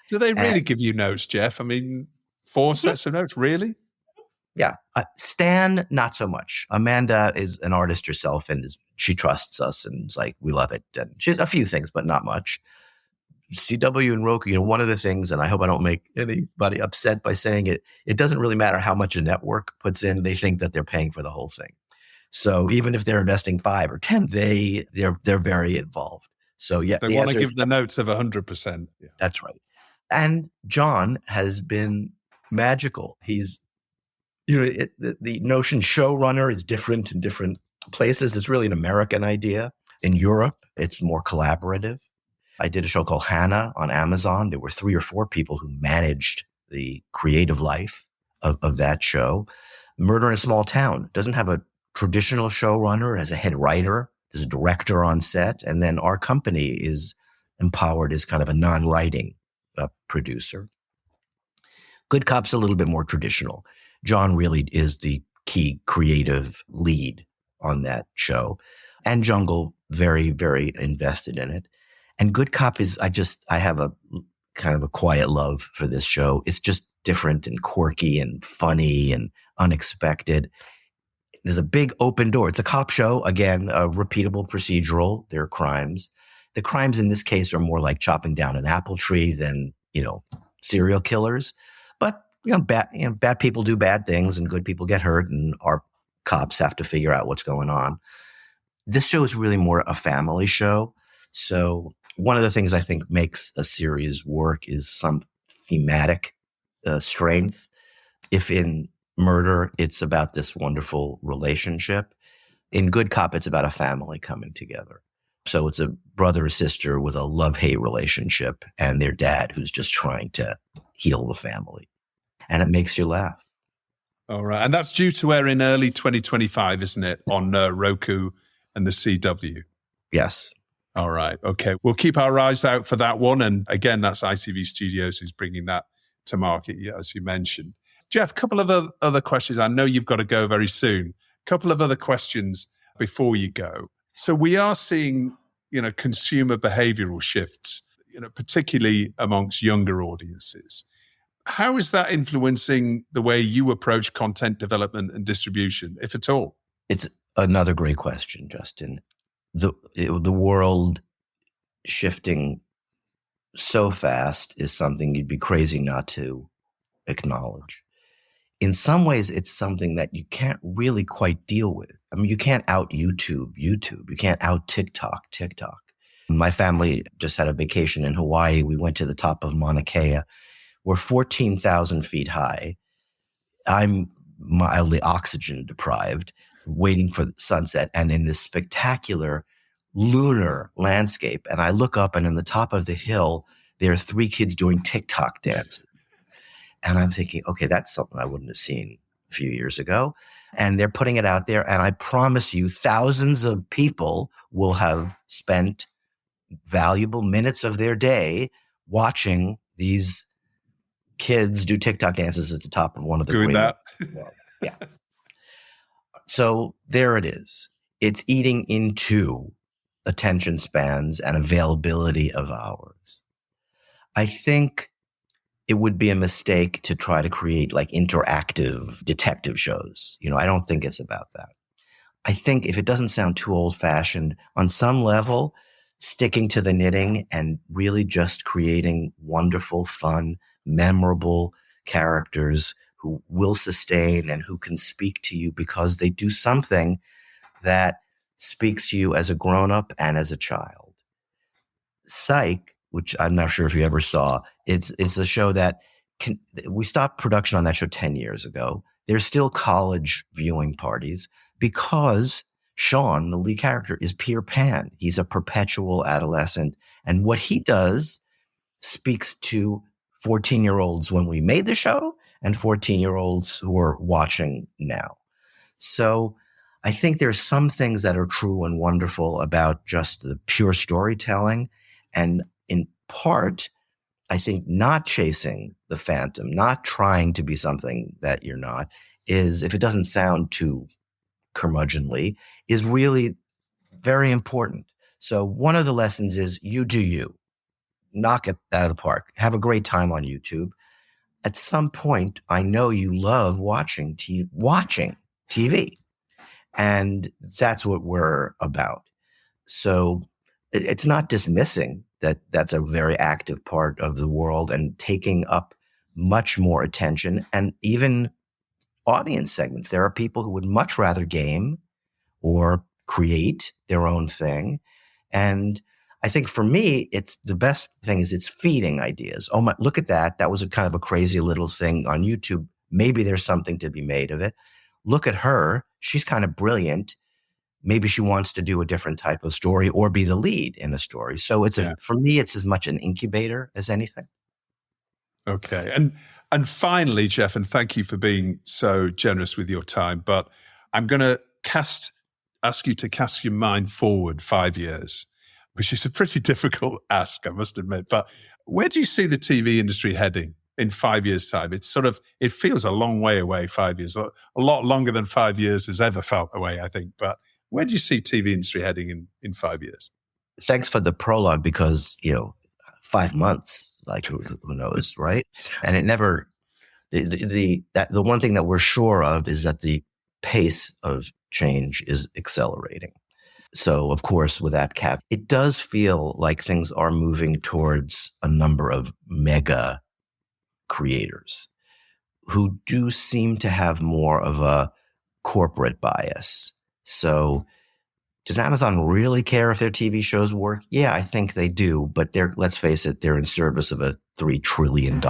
Do they really give you notes, Jeff? I mean, 4 sets of notes, really? Yeah. Stan, not so much. Amanda is an artist herself, and she trusts us and is like, we love it. And she's a few things, but not much. CW and Roku, one of the things, and I hope I don't make anybody upset by saying it, it doesn't really matter how much a network puts in. They think that they're paying for the whole thing. So even if they're investing 5 or 10, they're very involved. So yeah, they want to give the notes of 100%. Yeah. That's right. And John has been magical. He's, the notion showrunner is different in different places. It's really an American idea. In Europe, it's more collaborative. I did a show called Hannah on Amazon. There were 3 or 4 people who managed the creative life of that show. Murder in a Small Town doesn't have a traditional showrunner. It has a head writer, there's a director on set, and then our company is empowered as kind of a non-writing producer. Good Cop's a little bit more traditional. John really is the key creative lead on that show. And Jungle, very, very invested in it. And Good Cop is, I have a kind of a quiet love for this show. It's just different and quirky and funny and unexpected. There's a big open door. It's a cop show. Again, a repeatable procedural. There are crimes. The crimes in this case are more like chopping down an apple tree than, serial killers. But, bad people do bad things and good people get hurt, and our cops have to figure out what's going on. This show is really more a family show. So one of the things I think makes a series work is some thematic strength. If in Murder, it's about this wonderful relationship. In Good Cop, it's about a family coming together. So it's a brother or sister with a love-hate relationship and their dad who's just trying to heal the family. And it makes you laugh. All right. And that's due to air in early 2025, isn't it? On Roku and the CW. Yes. All right. Okay. We'll keep our eyes out for that one. And again, that's ITV Studios who's bringing that to market, as you mentioned. Jeff, a couple of other questions. I know you've got to go very soon. A couple of other questions before you go. So we are seeing, consumer behavioral shifts, particularly amongst younger audiences. How is that influencing the way you approach content development and distribution, if at all? It's another great question, Justin. The world shifting so fast is something you'd be crazy not to acknowledge. In some ways, it's something that you can't really quite deal with. I mean, you can't out YouTube. You can't out TikTok. My family just had a vacation in Hawaii. We went to the top of Mauna Kea. We're 14,000 feet high. I'm mildly oxygen deprived, waiting for the sunset, and in this spectacular lunar landscape. And I look up, and in the top of the hill, there are 3 kids doing TikTok dances. And I'm thinking, okay, that's something I wouldn't have seen a few years ago. And they're putting it out there. And I promise you, thousands of people will have spent valuable minutes of their day watching these kids do TikTok dances at the top of one of the doing that. Yeah. So there it is. It's eating into attention spans and availability of hours. I think it would be a mistake to try to create like interactive detective shows. I don't think it's about that. I think if it doesn't sound too old-fashioned, on some level, sticking to the knitting and really just creating wonderful, fun, memorable characters who will sustain and who can speak to you because they do something that speaks to you as a grown-up and as a child. Psych, which I'm not sure if you ever saw, it's a show that we stopped production on that show 10 years ago. There's still college viewing parties because Sean, the lead character, is Peter Pan. He's a perpetual adolescent. And what he does speaks to 14-year-olds when we made the show and 14-year-olds who are watching now. So I think there's some things that are true and wonderful about just the pure storytelling. And in part, I think not chasing the phantom, not trying to be something that you're not, is, if it doesn't sound too curmudgeonly, is really very important. So one of the lessons is you do you. Knock it out of the park. Have a great time on YouTube. At some point, I know you love watching TV. And that's what we're about. So it's not dismissing that that's a very active part of the world and taking up much more attention and even audience segments. There are people who would much rather game or create their own thing. And I think for me, it's the best thing is it's feeding ideas. Oh my, look at that. That was a kind of a crazy little thing on YouTube. Maybe there's something to be made of it. Look at her. She's kind of brilliant. Maybe she wants to do a different type of story or be the lead in a story. So for me, it's as much an incubator as anything. Okay. And finally, Jeff, and thank you for being so generous with your time, but I'm going to ask you to cast your mind forward 5 years, which is a pretty difficult ask, I must admit. But where do you see the TV industry heading in 5 years' time? It feels a long way away, 5 years, a lot longer than 5 years has ever felt away, I think. But where do you see TV industry heading in 5 years? Thanks for the prologue, because, 5 months, like who knows, right? And it never, the one thing that we're sure of is that the pace of change is accelerating. So, of course, with that cap, it does feel like things are moving towards a number of mega creators who do seem to have more of a corporate bias. So does Amazon really care if their TV shows work? Yeah, I think they do. But let's face it, they're in service of a $3 trillion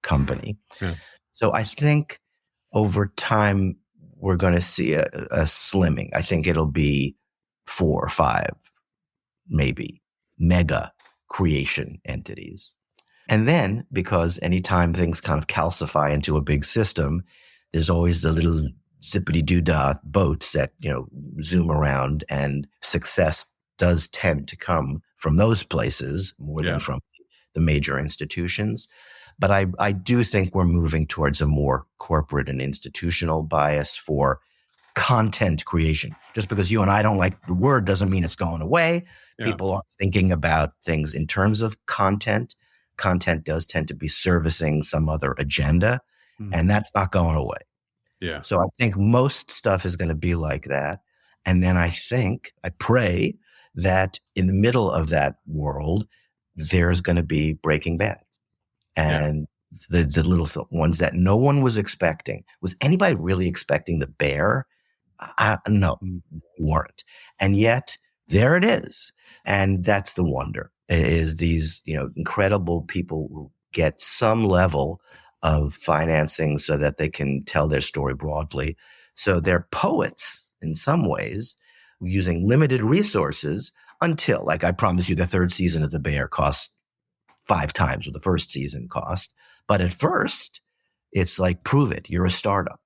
company. Yeah. So I think over time, we're going to see a slimming. I think it'll be 4 or 5, maybe, mega creation entities. And then, because anytime things kind of calcify into a big system, there's always the little zippity-doo-dah boats that, zoom around, and success does tend to come from those places more than from the major institutions. But I do think we're moving towards a more corporate and institutional bias for content creation. Just because you and I don't like the word doesn't mean it's going away. Yeah. People are thinking about things in terms of content. Content does tend to be servicing some other agenda, and that's not going away. Yeah. So I think most stuff is going to be like that. And then I pray that in the middle of that world, there's going to be Breaking Bad. And the little ones that no one was expecting. Was anybody really expecting the bear? No, weren't. And yet there it is. And that's the wonder, is these, incredible people who get some level of financing so that they can tell their story broadly. So they're poets in some ways, using limited resources until, like I promise you, the 3rd season of The Bear cost 5 times what the 1st season cost. But at first, it's like, prove it. You're a startup.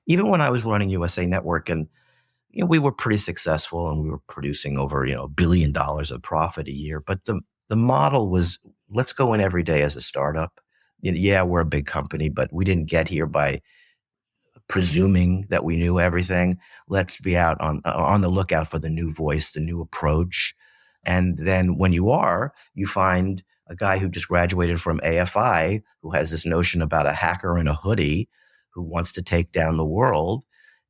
Even when I was running USA Network, and we were pretty successful, and we were producing over $1 billion of profit a year. But the model was, let's go in every day as a startup. Yeah, we're a big company, but we didn't get here by presuming that we knew everything. Let's be out on the lookout for the new voice, the new approach. And then when you find a guy who just graduated from AFI, who has this notion about a hacker in a hoodie who wants to take down the world.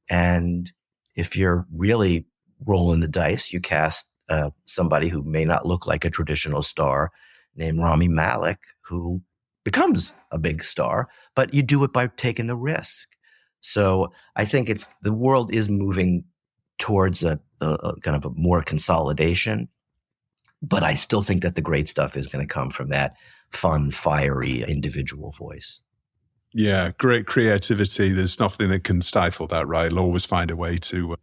And if you're really rolling the dice, you cast somebody who may not look like a traditional star named Rami Malek, who becomes a big star, but you do it by taking the risk. So I think the world is moving towards a kind of a more consolidation, but I still think that the great stuff is going to come from that fun, fiery individual voice. Yeah, great creativity. There's nothing that can stifle that, right? It'll always find a way to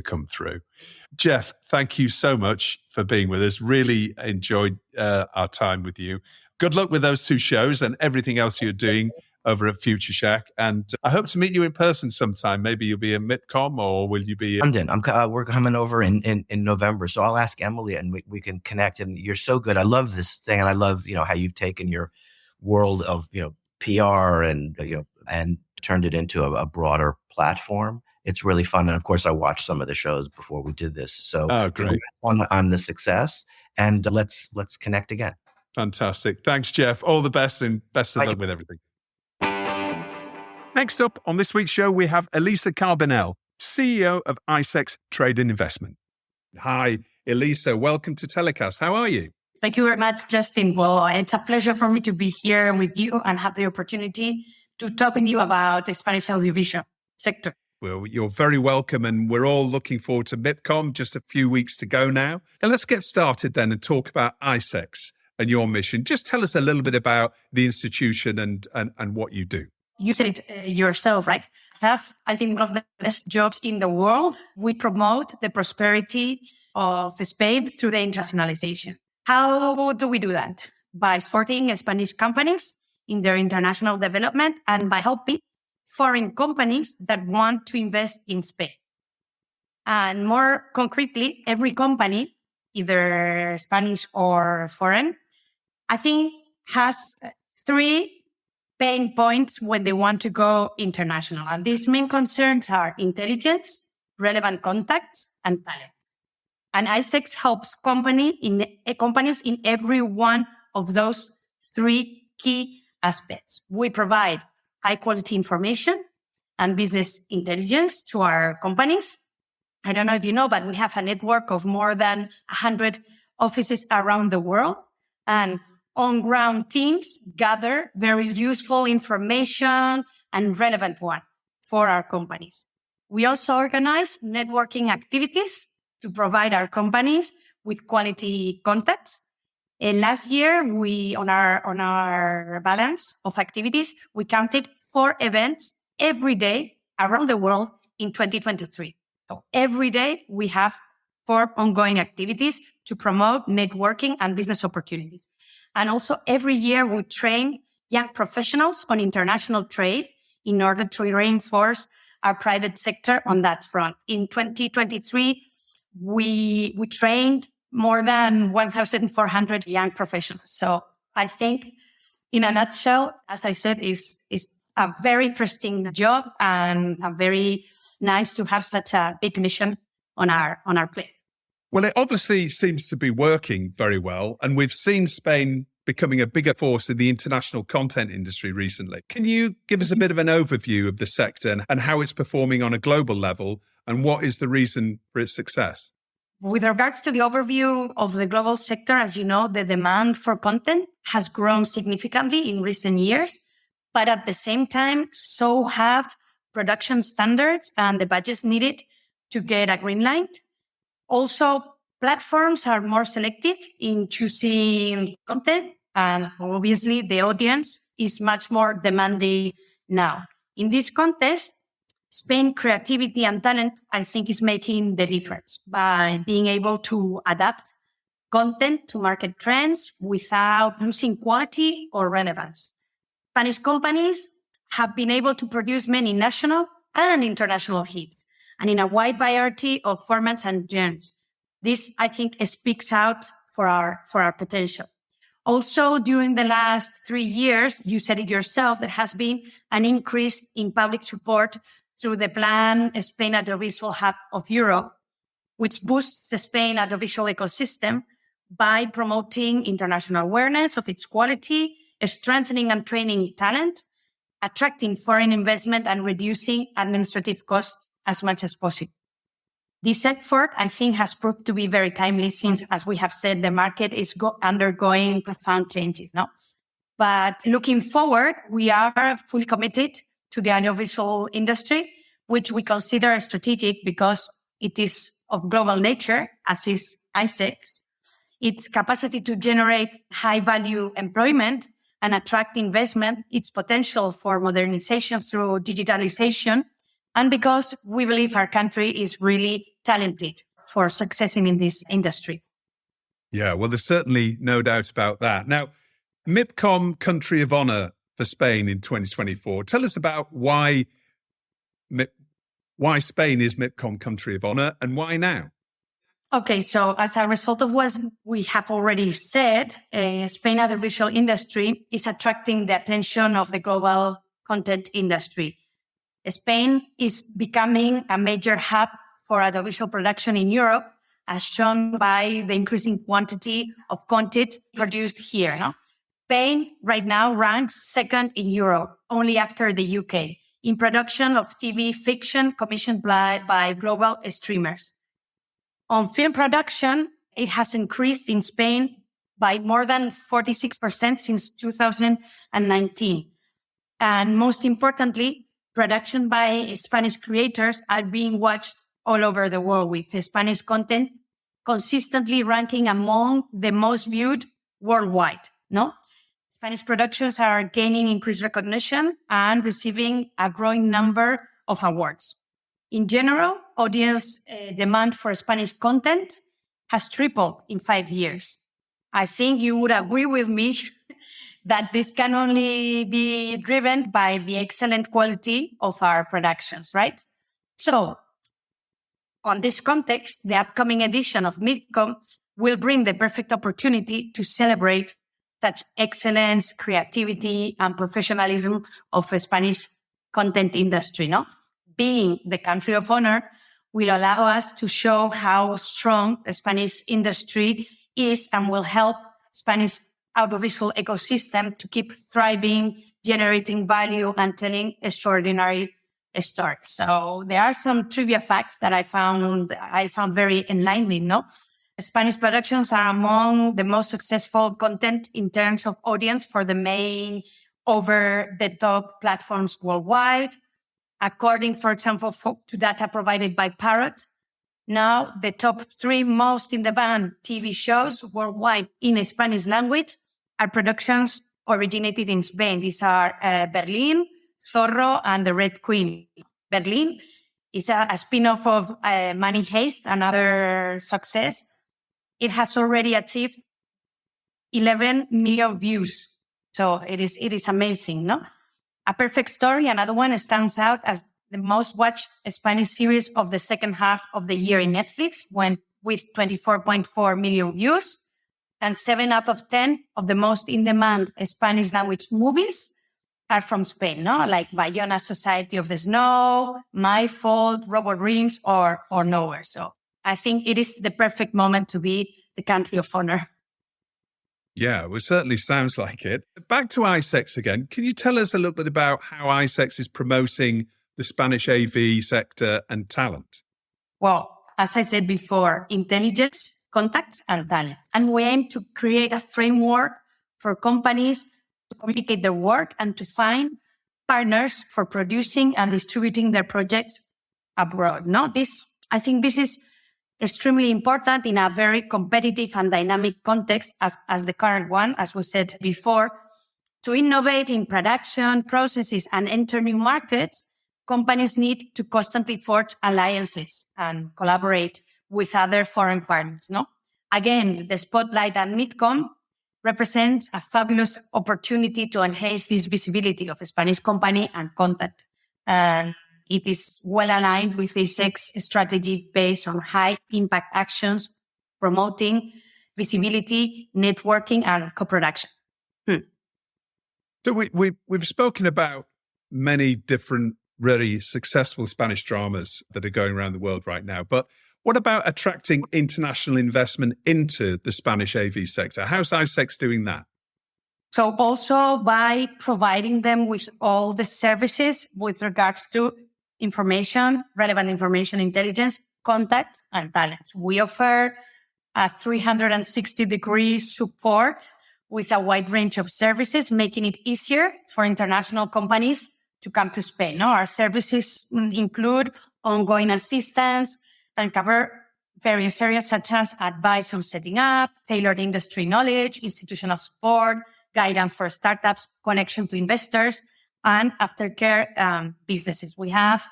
come through. Jeff, thank you so much for being with us. Really enjoyed our time with you. Good luck with those 2 shows and everything else you're doing. over at Future Shack. And I hope to meet you in person sometime. Maybe you'll be in Mipcom, or will you be London? We're coming over in November. So I'll ask Emily and we can connect. And you're so good. I love this thing. And I love, how you've taken your world of, PR and, and turned it into a broader platform. It's really fun. And of course, I watched some of the shows before we did this. So great. On the success, and let's connect again. Fantastic. Thanks, Jeff. All the best and best of luck with everything. Next up on this week's show, we have Elisa Carbonell, CEO of ICEX Trade and Investment. Hi, Elisa. Welcome to TellyCast. How are you? Thank you very much, Justin. Well, it's a pleasure for me to be here with you and have the opportunity to talk with you about the Spanish audiovisual sector. Well, you're very welcome, and we're all looking forward to Mipcom, just a few weeks to go now. And let's get started then and talk about ICEX and your mission. Just tell us a little bit about the institution and what you do. You said it yourself, right? Have, I think, one of the best jobs in the world. We promote the prosperity of Spain through the internationalization. How do we do that? By supporting Spanish companies in their international development and by helping foreign companies that want to invest in Spain. And more concretely, every company, either Spanish or foreign, I think has three pain points when they want to go international. And these main concerns are intelligence, relevant contacts, and talent. And ICEX helps companies in every one of those three key aspects. We provide high quality information and business intelligence to our companies. I don't know if you know, but we have a network of more than 100 offices around the world, and on-ground teams gather very useful information and relevant one for our companies. We also organize networking activities to provide our companies with quality contacts. And last year, we on our balance of activities, we counted 4 events every day around the world in 2023. So every day we have 4 ongoing activities to promote networking and business opportunities. And also every year we train young professionals on international trade in order to reinforce our private sector on that front. In 2023, we trained more than 1,400 young professionals. So I think in a nutshell, as I said, is a very interesting job and a very nice to have such a big mission on our plate. Well, it obviously seems to be working very well, and we've seen Spain becoming a bigger force in the international content industry recently. Can you give us a bit of an overview of the sector and how it's performing on a global level, and what is the reason for its success? With regards to the overview of the global sector, as you know, the demand for content has grown significantly in recent years, but at the same time, so have production standards and the budgets needed to get a green light. Also, platforms are more selective in choosing content, and obviously the audience is much more demanding now. In this context, Spain creativity and talent, I think, is making the difference by being able to adapt content to market trends without losing quality or relevance. Spanish companies have been able to produce many national and international hits, and in a wide variety of formats and genres. This, I think, speaks out for our potential. Also, during the last 3 years, you said it yourself, there has been an increase in public support through the plan Spain Audiovisual Hub of Europe, which boosts the Spain audiovisual ecosystem by promoting international awareness of its quality, strengthening and training talent, attracting foreign investment, and reducing administrative costs as much as possible. This effort, I think, has proved to be very timely since, as we have said, the market is undergoing profound changes. No? But looking forward, we are fully committed to the audiovisual industry, which we consider strategic because it is of global nature, as is ICEX. Its capacity to generate high-value employment and attract investment, its potential for modernization through digitalization, and because we believe our country is really talented for successing in this industry. Yeah, well, there's certainly no doubt about that. Now, Mipcom Country of Honour for Spain in 2024. Tell us about why Spain is Mipcom Country of Honor and why now? Okay, so as a result of what we have already said, Spain audiovisual industry is attracting the attention of the global content industry. Spain is becoming a major hub for audiovisual production in Europe, as shown by the increasing quantity of content produced here. No? Spain right now ranks second in Europe, only after the UK, in production of TV fiction commissioned by global streamers. On film production, it has increased in Spain by more than 46% since 2019. And most importantly, production by Spanish creators are being watched all over the world, with Spanish content consistently ranking among the most viewed worldwide. No? Spanish productions are gaining increased recognition and receiving a growing number of awards. In general, audience demand for Spanish content has tripled in 5 years. I think you would agree with me that this can only be driven by the excellent quality of our productions, right? So, on this context, the upcoming edition of Mipcom will bring the perfect opportunity to celebrate such excellence, creativity, and professionalism of the Spanish content industry, no? Being the country of honor will allow us to show how strong the Spanish industry is and will help Spanish audiovisual ecosystem to keep thriving, generating value, and telling extraordinary stories. So there are some trivia facts that I found very enlightening. No, Spanish productions are among the most successful content in terms of audience for the main over-the-top platforms worldwide. According, for example, to data provided by Parrot, now the top 3 most in-demand TV shows worldwide in Spanish language are productions originated in Spain. These are Berlin, Zorro, and The Red Queen. Berlin is a spin-off of Money Heist, another success. It has already achieved 11 million views. So it is amazing, no? A Perfect Story, another one, stands out as the most watched Spanish series of the second half of the year in Netflix, with 24.4 million views. And 7 out of 10 of the most in-demand Spanish language movies are from Spain, no? Like Bayona Society of the Snow, My Fault, Robot Rings, or Nowhere. So I think it is the perfect moment to be the country of honor. Yeah, well, it certainly sounds like it. Back to ICEX again. Can you tell us a little bit about how ICEX is promoting the Spanish AV sector and talent? Well, as I said before, intelligence, contacts, and talent. And we aim to create a framework for companies to communicate their work and to find partners for producing and distributing their projects abroad. I think this is extremely important in a very competitive and dynamic context as the current one, as we said before. To innovate in production processes and enter new markets, companies need to constantly forge alliances and collaborate with other foreign partners. No, again, the spotlight at Mipcom represents a fabulous opportunity to enhance this visibility of a Spanish company and content. And it is well aligned with the ICEX strategy based on high impact actions, promoting visibility, networking, and co-production. So we've spoken about many different really successful Spanish dramas that are going around the world right now. But what about attracting international investment into the Spanish AV sector? How's ICEX doing that? So also by providing them with all the services with regards to information, relevant information, intelligence, contact, and talent. We offer a 360-degree support with a wide range of services, making it easier for international companies to come to Spain. Our services include ongoing assistance and cover various areas such as advice on setting up, tailored industry knowledge, institutional support, guidance for startups, connection to investors, and aftercare businesses. We have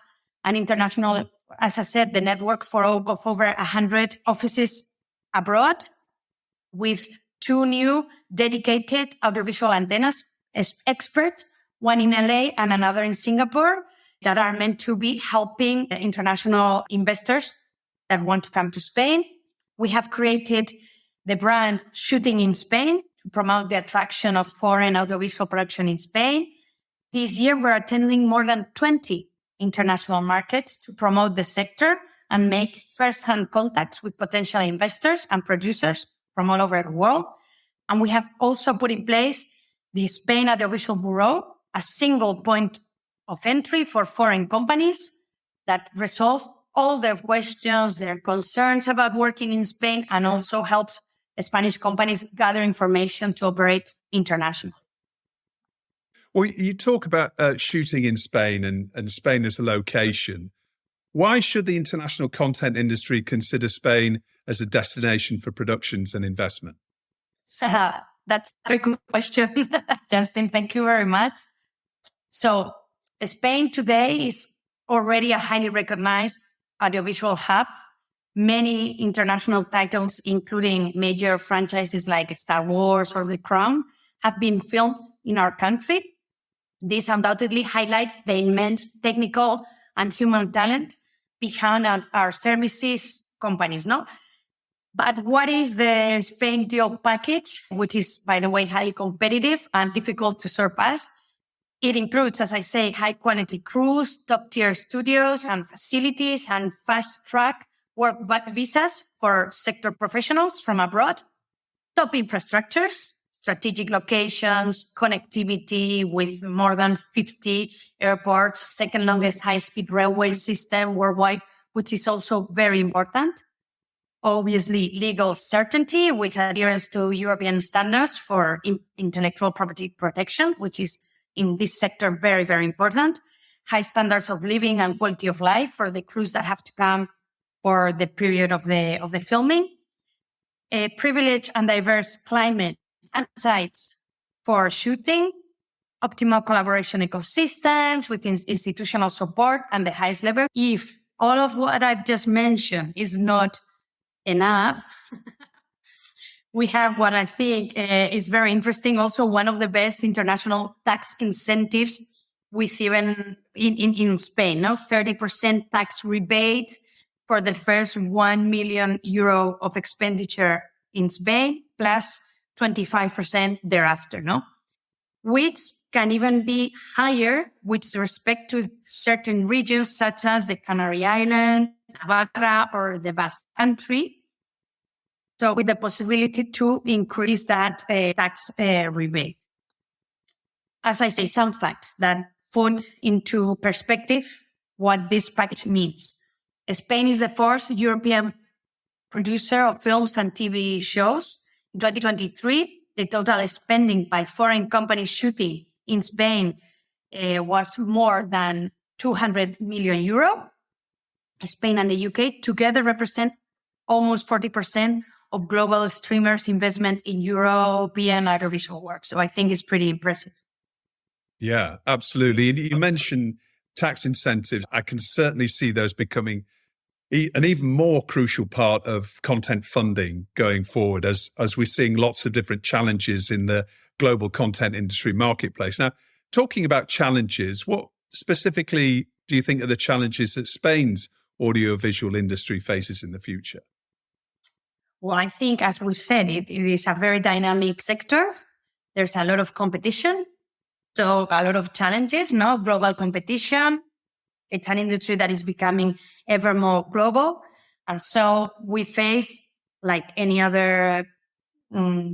an international, as I said, the network of over 100 offices abroad, with 2 new dedicated audiovisual antennas experts one in LA and another in Singapore, that are meant to be helping international investors that want to come to Spain. We have created the brand Shooting in Spain to promote the attraction of foreign audiovisual production in Spain. This year, we're attending more than 20 international markets to promote the sector and make first-hand contacts with potential investors and producers from all over the world. And we have also put in place the Spain Audiovisual Bureau, a single point of entry for foreign companies that resolve all their questions, their concerns about working in Spain, and also help Spanish companies gather information to operate internationally. Well, you talk about shooting in Spain and Spain as a location. Why should the international content industry consider Spain as a destination for productions and investment? That's a very good question, Justin. Thank you very much. So Spain today is already a highly recognized audiovisual hub. Many international titles, including major franchises like Star Wars or The Crown, have been filmed in our country. This undoubtedly highlights the immense technical and human talent behind our services companies, no? But what is the Spain deal package, which is, by the way, highly competitive and difficult to surpass? It includes, as I say, high-quality crews, top-tier studios and facilities, and fast-track work visas for sector professionals from abroad, top infrastructures, strategic locations, connectivity with more than 50 airports, second longest high-speed railway system worldwide, which is also very important. Obviously, legal certainty with adherence to European standards for intellectual property protection, which is in this sector very, very important. High standards of living and quality of life for the crews that have to come for the period of the filming. A privileged and diverse climate and sites for shooting. Optimal collaboration ecosystems with institutional support and the highest level. If all of what I've just mentioned is not enough, we have what I think is very interesting. Also, one of the best international tax incentives we see even in Spain. No, 30% tax rebate for the first 1 million euro of expenditure in Spain, plus 25% thereafter. No, which can even be higher with respect to certain regions such as the Canary Islands, Navarra, or the Basque Country. So with the possibility to increase that tax rebate. As I say, some facts that put into perspective what this package means. Spain is the fourth European producer of films and TV shows. In 2023, the total spending by foreign companies shooting in Spain was more than 200 million euro. Spain and the UK together represent almost 40% of global streamers' investment in European audiovisual work. So I think it's pretty impressive. Yeah, absolutely. And you mentioned tax incentives. I can certainly see those becoming an even more crucial part of content funding going forward as we're seeing lots of different challenges in the global content industry marketplace. Now, talking about challenges, what specifically do you think are the challenges that Spain's audiovisual industry faces in the future? Well, I think, as we said, it is a very dynamic sector. There's a lot of competition, so a lot of challenges, no? Global competition. It's an industry that is becoming ever more global. And so we face, like any other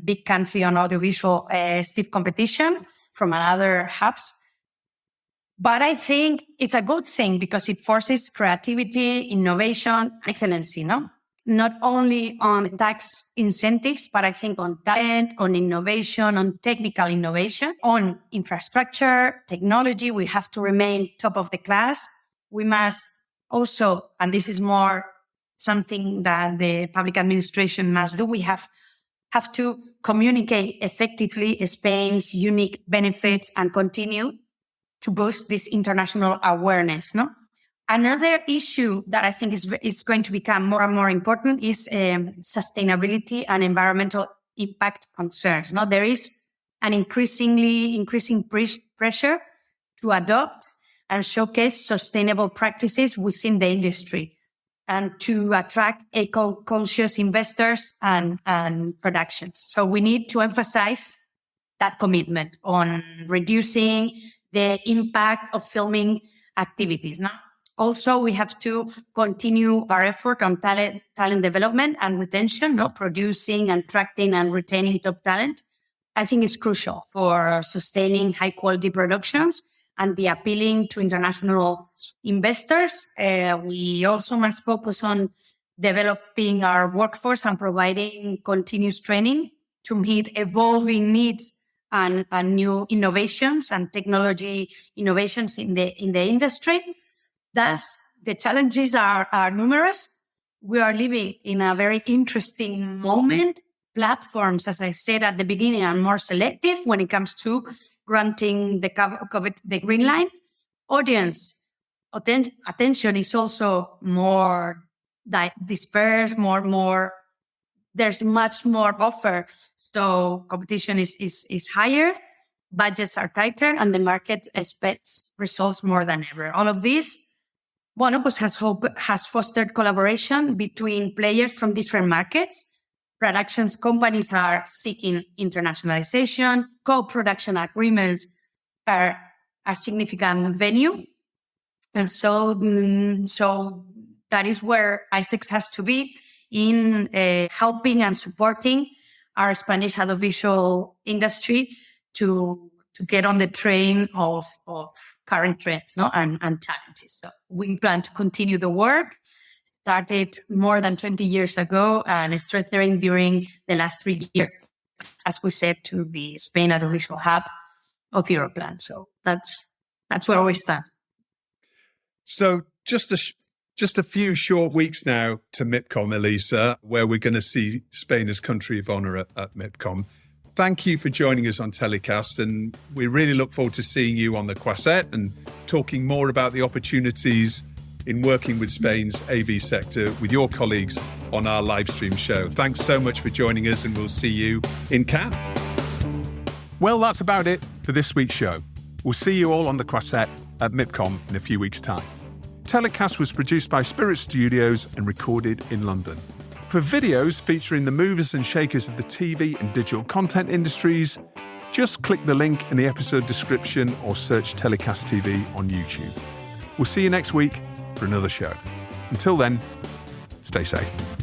big country on audiovisual, stiff competition from other hubs. But I think it's a good thing because it forces creativity, innovation, excellency, no? Not only on tax incentives, but I think on talent, on innovation, on technical innovation, on infrastructure, technology. We have to remain top of the class. We must also, and this is more something that the public administration must do, we have to communicate effectively Spain's unique benefits and continue to boost this international awareness, no? Another issue that I think is going to become more and more important is sustainability and environmental impact concerns. Now, there is an increasing pressure to adopt and showcase sustainable practices within the industry and to attract eco-conscious investors and productions. So we need to emphasize that commitment on reducing the impact of filming activities. No? Also, we have to continue our effort on talent development and retention, producing, attracting, and retaining top talent. I think it's crucial for sustaining high-quality productions and be appealing to international investors. We also must focus on developing our workforce and providing continuous training to meet evolving needs and new innovations and technology innovations in the industry. Thus, the challenges are numerous. We are living in a very interesting moment. Platforms, as I said at the beginning, are more selective when it comes to granting the green light. Audience attention is also more dispersed, more. There's much more offer, so competition is higher. Budgets are tighter, and the market expects results more than ever. All of this, Bonobos has fostered collaboration between players from different markets. Productions companies are seeking internationalization. Co-production agreements are a significant venue. And so that is where ICEX has to be in helping and supporting our Spanish audiovisual industry to get on the train of current trends and challenges. So we plan to continue the work started more than 20 years ago and strengthening during the last 3 years, as we said, to the Spain audiovisual hub of Europlan. So that's where we stand. So just a few short weeks now to Mipcom, Elisa, where we're going to see Spain as country of honour at Mipcom. Thank you for joining us on TellyCast, and we really look forward to seeing you on the Quasset and talking more about the opportunities in working with Spain's AV sector with your colleagues on our live stream show. Thanks so much for joining us, and we'll see you in Cannes. Well, that's about it for this week's show. We'll see you all on the Quasset at Mipcom in a few weeks' time. TellyCast was produced by Spirit Studios and recorded in London. For videos featuring the movers and shakers of the TV and digital content industries, just click the link in the episode description or search TellyCast TV on YouTube. We'll see you next week for another show. Until then, stay safe.